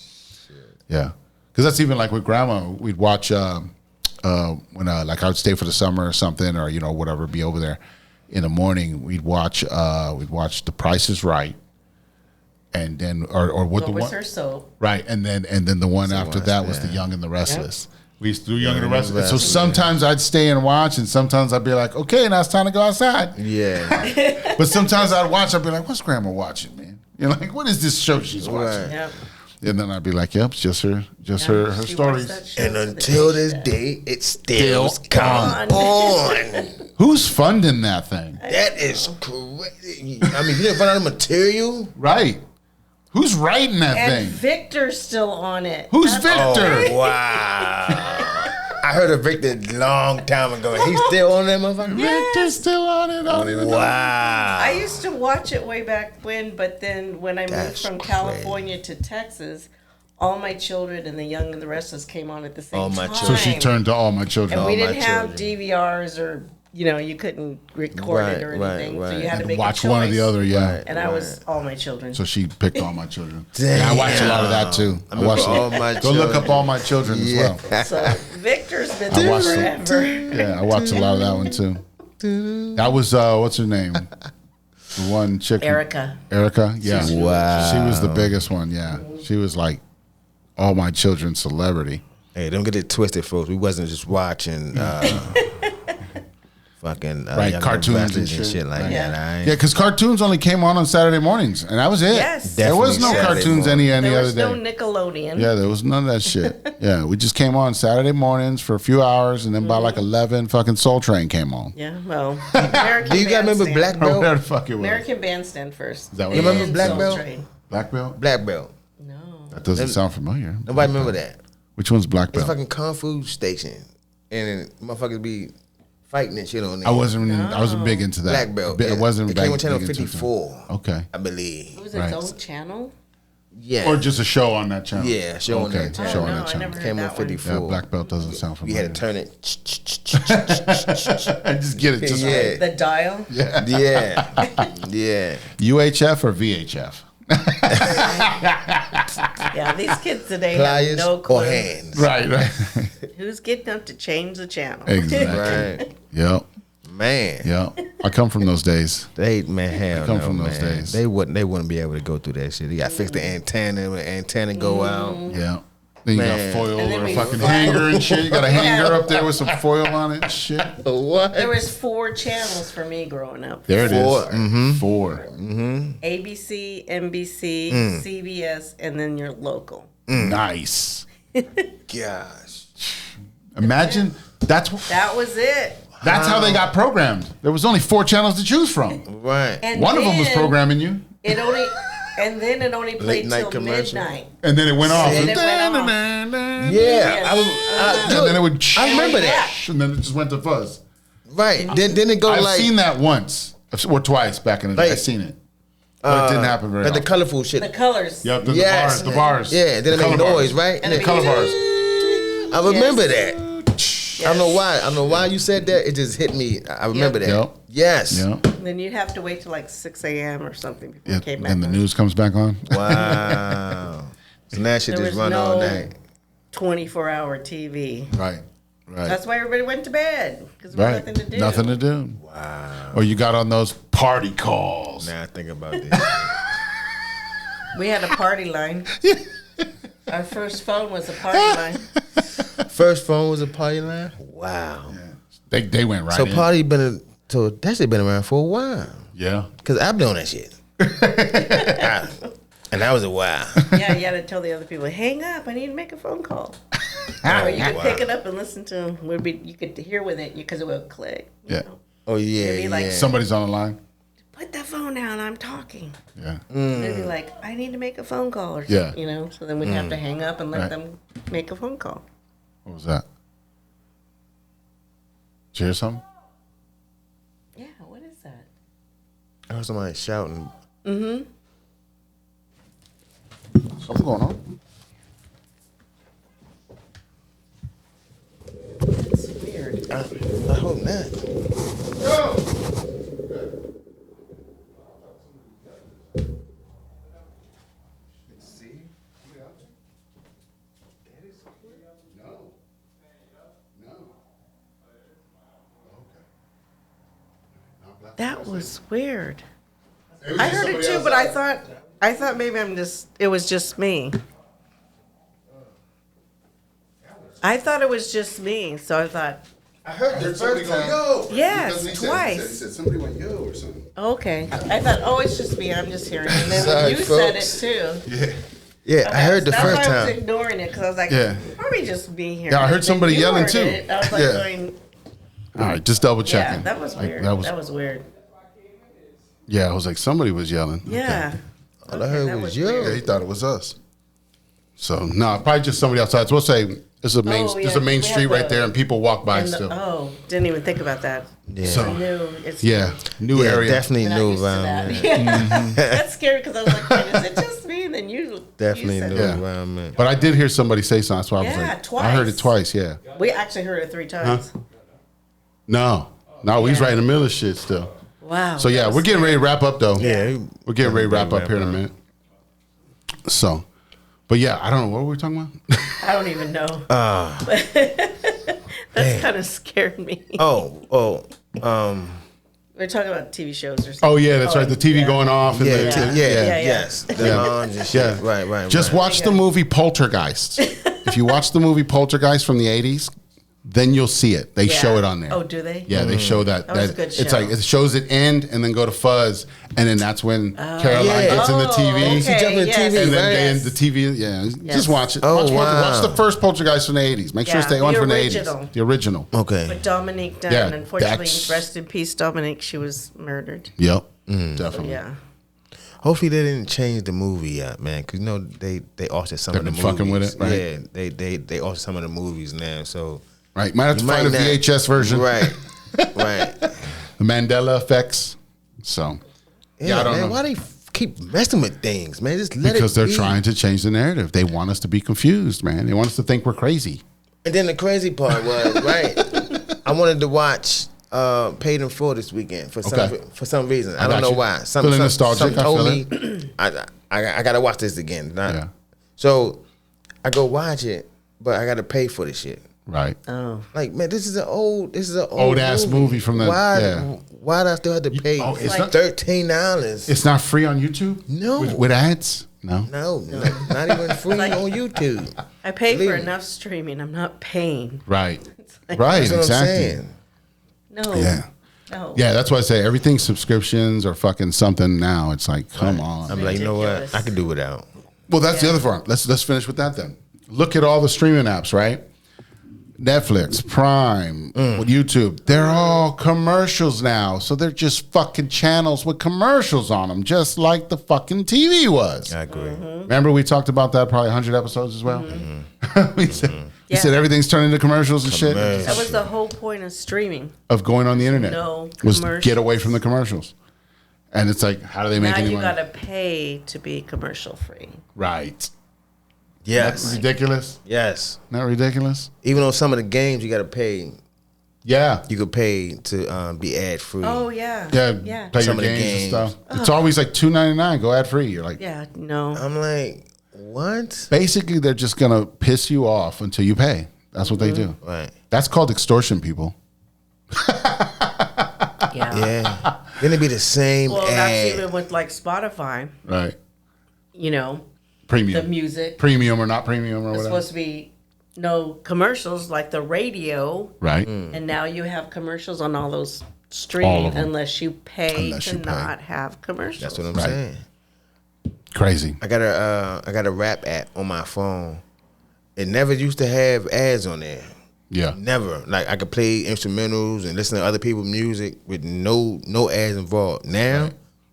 Yeah, because that's even like with Grandma. We'd watch when like I would stay for the summer or something, or whatever, be over there in the morning. We'd watch The Price is Right. And then, or what What the was one, her soap? right? And then the one after that was The Young and the Restless. We used to do Young and the Restless. So sometimes I'd stay and watch, and sometimes I'd be like, okay, now it's time to go outside. Yeah. But sometimes I'd watch, I'd be like, what's Grandma watching, man? Like, what is this show she's watching? Right. Yep. And then I'd be like, yep, it's just her She stories. watched that show And to the until day this she died. day, it still Still come on. Who's funding that thing? That is crazy. I mean, you didn't find out the material? Right. Who's writing that And thing? Victor's still on it. Who's That's Victor? Oh, wow. I heard of Victor a long time ago. He's still on that motherfucker? Victor's still on it. I don't even know. Wow. I used to watch it way back when, but then when I moved That's from California to Texas, All My Children and The Young and the Restless came on at the same All My time. Children. So she turned to All My Children. And we All My didn't have Children. DVRs or, you couldn't record it or Right, anything. right, So you right. had to And make watch a choice. one or the other, yeah. Right. And I was All My Children. So she picked All My Children. Damn. Yeah, I watched a lot of that too. I remember watched All My Go look up Children. All My Children as well. So Victor's been I there watched it. forever. Yeah, I watched a lot of that one too. That was what's her name? The one chick. Erica. Erica, yeah. Wow. She was the biggest one. Yeah, she was like All My Children's celebrity. Hey, don't get it twisted, folks. We wasn't just watching fucking Right, Young cartoons and Restless shit. like Right. that. All right? Yeah, because cartoons only came on Saturday mornings, and that was it. Yes. There was no Definitely cartoons Saturday any There other was day. no Nickelodeon. Yeah, there was none of that shit. Yeah, we just came on Saturday mornings for a few hours, and then by like 11, fucking Soul Train came on. Yeah, well, American Do you guys remember Bandstand. Black Or Belt? whatever the fuck it was. American Bandstand first. Is that what You it remember was? Black Soul Belt? Train. Black Belt? Black Belt. No. That doesn't sound familiar. Nobody remember that. Which one's Black It's Belt? fucking Kung Fu Station. And motherfuckers be fighting and shit on there. I wasn't big into that. Black Belt. It wasn't It came on big channel into it. 54. Okay. I believe. It was its Right. own channel? Yeah. Or just a show on that channel. Yeah, show on that channel. Show Oh, on no, that I channel. never Came heard on that one. 54. Yeah, Black Belt doesn't sound You familiar. had to turn it. I just get it. Just Yeah. The dial? Yeah. Yeah. Yeah. UHF or VHF? Yeah, these kids today have Pliers no clue. or hands. Right, right. Who's getting up to change the channel? Exactly. Right. Yep. Man. Yep. I come from those days. They hell come no, from those man. days. They wouldn't be able to go through that shit. You got to fix the antenna when the antenna go out. Yeah. Then you Man. got foil And then or a we fucking fly- hanger and shit. You got a hanger up there with some foil on it and shit. What? There was 4 channels for me growing up. There it is. Four. Mm-hmm. 4. ABC, NBC, Mm. CBS, and then your local. Nice. Gosh. Imagine that's That was it. how they got programmed. There was only 4 channels to choose from. Right. And One of them was then programming you, It only played night till commercial. midnight. and then it went off. And it went off. Yeah. And then it would. I remember that. And then it just went to fuzz. Right. Then it go I've like seen that once or twice back in the day. Like, I've seen it, but it didn't happen very like the often. colorful shit. The colors. Yep, the Yes. bars, the bars. Yeah, then it The make color noise, bars. right? And The it color makes- bars. I remember that. I don't know why. I don't know why you said that. It just hit me. I remember that. Yep. Yes. Yeah. Then you'd have to wait till like 6 a.m. or something before Yeah. it came back. And the on. news comes back on. Wow. So now shit There just was run all no night. 24-hour TV. Right. Right. That's why everybody went to bed because there was right. nothing to do. Nothing to do. Wow. Or you got on those party calls. Now I think about this. We had a party line. Our first phone was a party line. First phone was a party line. Wow. They went right So in. party so that shit been around for a while. Yeah. Cause I've been on that shit. And that was a while. Yeah, you had to tell the other people, hang up, I need to make a phone call. Or you could pick it up and listen to them. You could hear with it because it would click. you Yeah. know. Oh yeah. It'd be like yeah. Somebody's on the line. Put that phone down, I'm talking. Yeah. They'd be like, I need to make a phone call or Yeah. something, you know. So then we'd have to hang up and let Right. them make a phone call. What was that? Did you hear something? Yeah, what is that? I heard somebody shouting. Something going on. that. That was weird. I heard it too, but I thought maybe it was just me. I thought it was just me, so I thought, I heard the first time. Yo. Yes, Because twice. He said somebody went yo or something. okay. I thought, oh, it's just me. I'm just hearing it. And then Sorry, when you said it folks. too. Yeah. Yeah, I heard the That's first why I was time. ignoring it because I was like, Yeah. probably just me here. Yeah, I heard And then somebody you yelling heard too. it. I was like Yeah. going, All right, just double yeah, checking. that was Like, weird. that was weird. yeah. I was like, somebody was yelling. Yeah. All I heard that was was yo. Yeah, he thought it was us. So no, probably just somebody outside. So we'll say it's a main, Oh, there's yeah, a main we street have right the- there, and people walk by And the- still. oh, didn't even think about that. Yeah. So- I knew it's Yeah, new Yeah, area. definitely We're not new used to environment. that. Yeah. That's scary because I was like, wait, is it just me? And then you Definitely you said new it. Yeah. environment. But I did hear somebody say something. That's why I was Yeah, like, I heard it twice. twice. Yeah. We actually heard it 3 times. No, we was right in the middle of shit still. Wow. So yeah, that we're was getting ready to wrap up though. Yeah, We're getting ready to wrap up Wrap here in a up. minute. So, but yeah, I don't know what were we talking about. I don't even know. That's kind of scared me. We're talking about TV shows or something. Oh yeah, that's right. The TV yeah. going off. And Yeah, the, yeah, Yeah. yes. The Yeah. lounge and shit. Yeah. Right. Just watch the movie Poltergeist. If you watch the movie Poltergeist from the 80s, then you'll see it. They Yeah. show it on there. Oh, do they? Yeah, they show that. That was a good It's show. like it shows it end and then go to fuzz, and then that's when Caroline Yeah. gets in the TV. okay, She jumped in the yes. TV, And then right? they end the TV. Yeah, Yes. just watch it. Oh, watch, wow. watch the first Poltergeist from the 80s. Make sure Yeah, it's the one the from the original. 80s. The original. Okay. But Dominique Dunn, Yeah, unfortunately, that's- rest in peace, Dominique. She was murdered. Yep. Definitely. Yeah. Hopefully they didn't change the movie yet, man. Because you know they altered some They've of the been movies. fucking with it, right? Yeah, they altered some of the movies now. So Right. Might have to you find a might not- VHS version. Right. Right. The Mandela effects. So. Yeah, I don't man. know. Why they keep messing with things, man? Just let Because it they're be. trying to change the narrative. They want us to be confused, man. They want us to think we're crazy. And then the crazy part was, right? I wanted to watch Paid in Full this weekend for some reason. I don't got know you. why. Feeling nostalgic, Some I told feel me I gotta watch this again. Yeah. So I go watch it, but I gotta pay for this shit. Right. Oh. Like, man, this is an old Old-ass movie from the- why yeah. why do I still have to pay it's not- $13? It's not free on YouTube? No. With ads? No. No, not even free Like- on YouTube. I pay for Believe me. enough streaming. I'm not paying. Right. like- Right. That's what Exactly. I'm saying. No. Yeah. No. Yeah, that's why I say everything's subscriptions or fucking something now. It's like, come on. I'm like, you know what? Ridiculous. I could do without. Well, that's the other part. Let's finish with that then. Look at all the streaming apps, right? Netflix, Prime, YouTube. They're all commercials now. So they're just fucking channels with commercials on them, just like the fucking TV was. I agree. Remember we talked about that probably 100 episodes as well? we said Yeah. everything's turning into commercials and shit Commercials. That was the whole point of streaming. of going on the internet. No was commercials. get away from the commercials. And it's like, how do they make Now any you money? gotta pay to be commercial free. Right. Yes. Ridiculous? Yes. Not ridiculous? Even on some of the games, you got to pay. Yeah. You could pay to be ad free. Oh yeah. Yeah, Yeah. play Some your of the games, and games. stuff. It's always like $2.99. Go ad free. You're like, Yeah. No. I'm like, what? basically, they're just gonna piss you off until you pay. That's what they do. Right. That's called extortion, people. Yeah. Yeah. Then it'd be the same Well, ad. that's even with like Spotify. Right. You know, Premium. the music. Premium or not premium or It's whatever. supposed to be no commercials like the radio, Right. and now you have commercials on all those All streaming of them. unless you pay Unless to you pay. not have commercials. That's what I'm Right. saying. Crazy. I got a rap app on my phone. It never used to have ads on there. Yeah. Never. Like I could play instrumentals and listen to other people's music with no ads involved. Now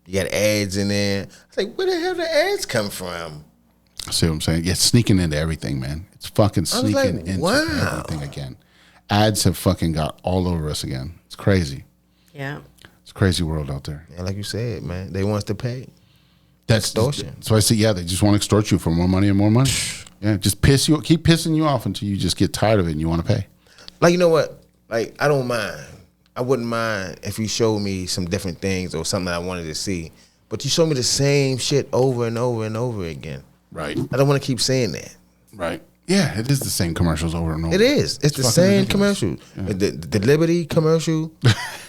you got ads in there. It's like, where the hell the ads come from? See what I'm saying? Yeah, it's sneaking into everything, man. It's fucking I was sneaking like, into wow. everything again. Ads have fucking got all over us again. It's crazy. Yeah. It's a crazy world out there. And like you said, man, they want us to pay. That's Extortion. So I say, yeah, they just want to extort you for more money and more money. Yeah, just keep pissing you off until you just get tired of it and you want to pay. Like, you know what? Like, I don't mind. I wouldn't mind if you showed me some different things or something that I wanted to see. But you show me the same shit over and over and over again. Right. I don't want to keep saying that. Right. Yeah, it is the same commercials over and over. It is. It's the fucking same ridiculous. commercial. Yeah. The Liberty commercial.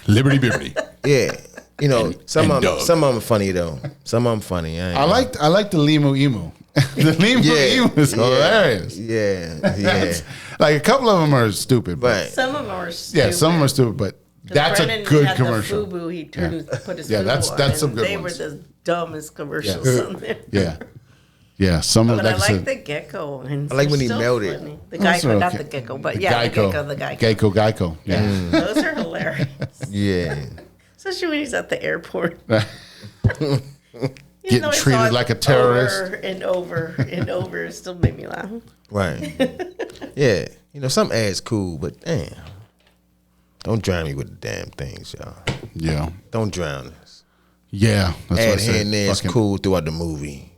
Liberty Bibbity. Yeah. You know, some and of Doug. them are funny though. Some of them funny. I like the Limu Emu. The Limu Emu is hilarious. Yeah. Like a couple of them are stupid. But Right. Some of them are stupid. yeah, some of them are stupid, but that's Brennan a good had commercial. The FUBU, he put his Yeah, FUBU that's on, some and good they ones. were the dumbest commercials on there. Yeah. Yeah, some of But I like I like said, the gecko. And I like when he still melted. funny. The Those gecko, are not okay. the gecko, but the yeah, Geico. the gecko. Geico. Yeah. Those are hilarious. Yeah. Especially when he's at the airport. Getting treated like a terrorist. Over and over and over. It still made me laugh. Right. Yeah. You know, some ads cool, but damn. Don't drown me with the damn things, y'all. Yeah. Don't drown us. Yeah. That's what I Ad said. here and there is Fucking- cool throughout the movie.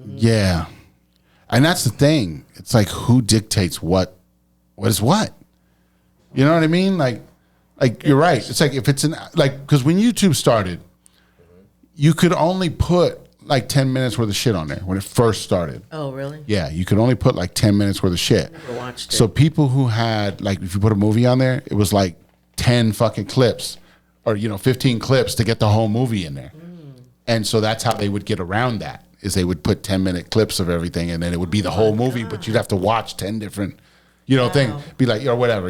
Yeah. And that's the thing. It's like who dictates what is what? You know what I mean? Like you're right. It's like if it's because when YouTube started, you could only put like 10 minutes worth of shit on there when it first started. Oh, really? Yeah, you could only put like 10 minutes worth of shit. Never watched it. So people who had like if you put a movie on there, it was like 10 fucking clips or 15 clips to get the whole movie in there. And so that's how they would get around that. Is they would put 10-minute clips of everything, and then it would be the whole movie, but you'd have to watch 10 different, thing. Be like, or whatever,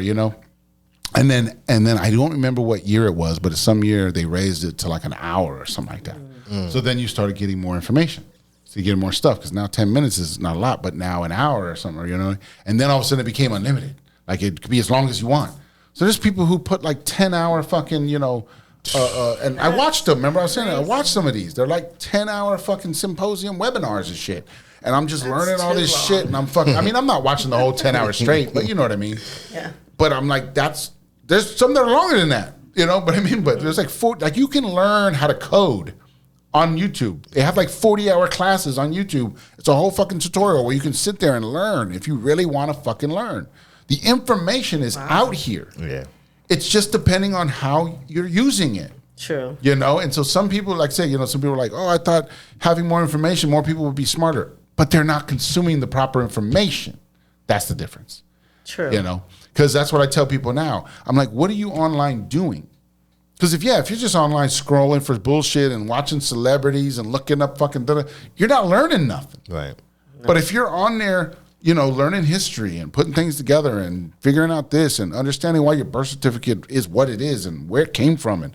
And then I don't remember what year it was, but some year they raised it to like an hour or something like that. So then you started getting more information. So you get more stuff, because now 10 minutes is not a lot, but now an hour or something, And then all of a sudden it became unlimited. Like it could be as long as you want. So there's people who put like 10-hour fucking, and I watched them. Remember I was saying that? I watched some of these. They're like 10-hour fucking symposium webinars and shit. And I'm just learning all this shit. And I'm fucking, I'm not watching the whole 10 hours straight, but you know what I mean? Yeah. But I'm like, there's some that are longer than that, but there's like you can learn how to code on YouTube. They have like 40-hour classes on YouTube. It's a whole fucking tutorial where you can sit there and learn if you really want to fucking learn. The information is out here. Yeah. It's just depending on how you're using it. True. And so some people some people are like, oh, I thought having more information, more people would be smarter. But they're not consuming the proper information. That's the difference. True. Because that's what I tell people now. I'm like, what are you online doing? Because if you're just online scrolling for bullshit and watching celebrities and looking up fucking, you're not learning nothing. Right. But if you're on there, learning history and putting things together and figuring out this and understanding why your birth certificate is what it is and where it came from, and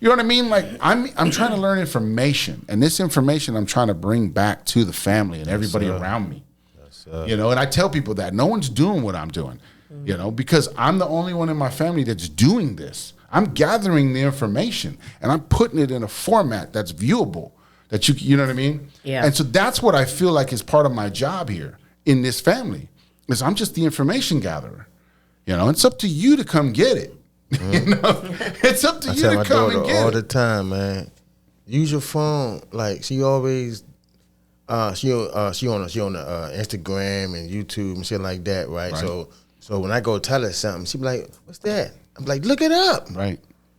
you know what I mean? Like I'm trying to learn information, and this information I'm trying to bring back to the family and everybody around me. And I tell people that no one's doing what I'm doing, because I'm the only one in my family that's doing this. I'm gathering the information and I'm putting it in a format that's viewable, that you know what I mean? Yeah. And so that's what I feel like is part of my job here in this family, is I'm just the information gatherer. It's up to you to come get it. It's up to I you tell to my come daughter and get all it. the time, man. Use your phone. Like she always, she on the Instagram and YouTube and shit like that, right? Right. So when I go tell her something, she be like, "What's that?" I'm like, "Look it up. Right.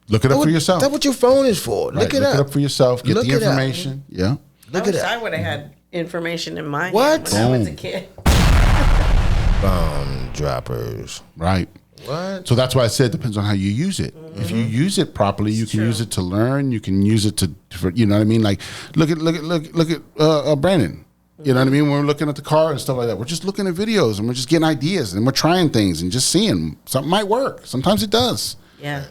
Look it up for yourself. That's what your phone is for. Right, Look it up. for yourself. Get Look the it up. information. Yeah. Look I it wish up." I would have had information in my What? hand when I was a Boom. kid. Bomb droppers. Right. What? So that's why I said it depends on how you use it. If you use it properly, you can true. use it to learn. You can use it for you know what I mean. Like look at Brandon. You know what I mean. When we're looking at the car and stuff like that, we're just looking at videos and we're just getting ideas and we're trying things and just seeing something might work. Sometimes it does. Yeah.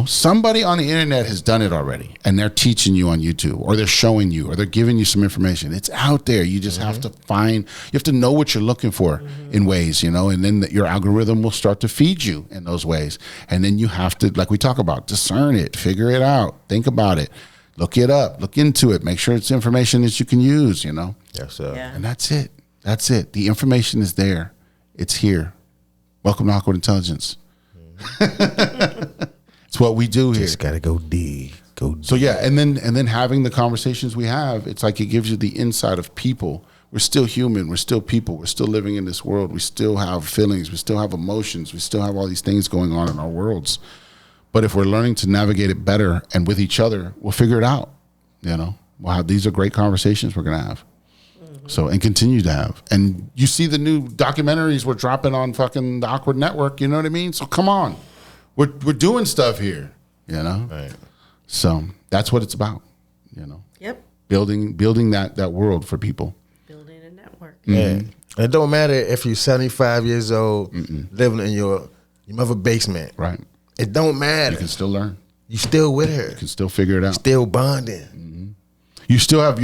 Somebody on the internet has done it already, and they're teaching you on YouTube, or they're showing you, or they're giving you some information. It's out there. You just have to you have to know what you're looking for in ways, and then your algorithm will start to feed you in those ways. And then you have to, like we talk about, discern it, figure it out, think about it, look it up, look into it, make sure it's information that you can use, Yes, sir. Yeah. And that's it. That's it. The information is there. It's here. Welcome to Awkward Intelligence. It's what we do here. Just gotta go dig. Go dig. So yeah, and then having the conversations we have, it's like it gives you the insight of people. We're still human. We're still people. We're still living in this world. We still have feelings. We still have emotions. We still have all these things going on in our worlds. But if we're learning to navigate it better and with each other, we'll figure it out. Wow, these are great conversations we're gonna have. So, and continue to have. And you see the new documentaries we're dropping on fucking the Awkward Network, you know what I mean? So come on. We're doing stuff here, Right. So that's what it's about, Yep. Building that world for people. Building a network. Yeah. It don't matter if you're 75 years old, living in your mother basement. Right. It don't matter. You can still learn. You still with her. You can still figure it out. Still bonding. You still have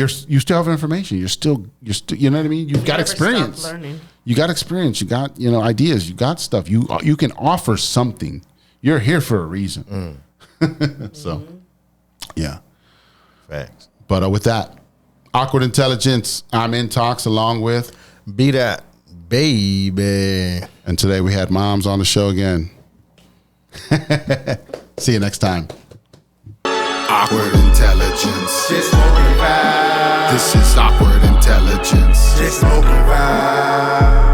information. You're still you know what I mean? You've got Never experience. stop learning. You got experience. You got, ideas. You got stuff. You can offer something. You're here for a reason. So, yeah. Facts. But with that, Awkward Intelligence, I'm Intox along with BDot, baby. and today we had moms on the show again. See you next time. Awkward Intelligence. Just smoking vibe. This is Awkward Intelligence. Just smoking vibe.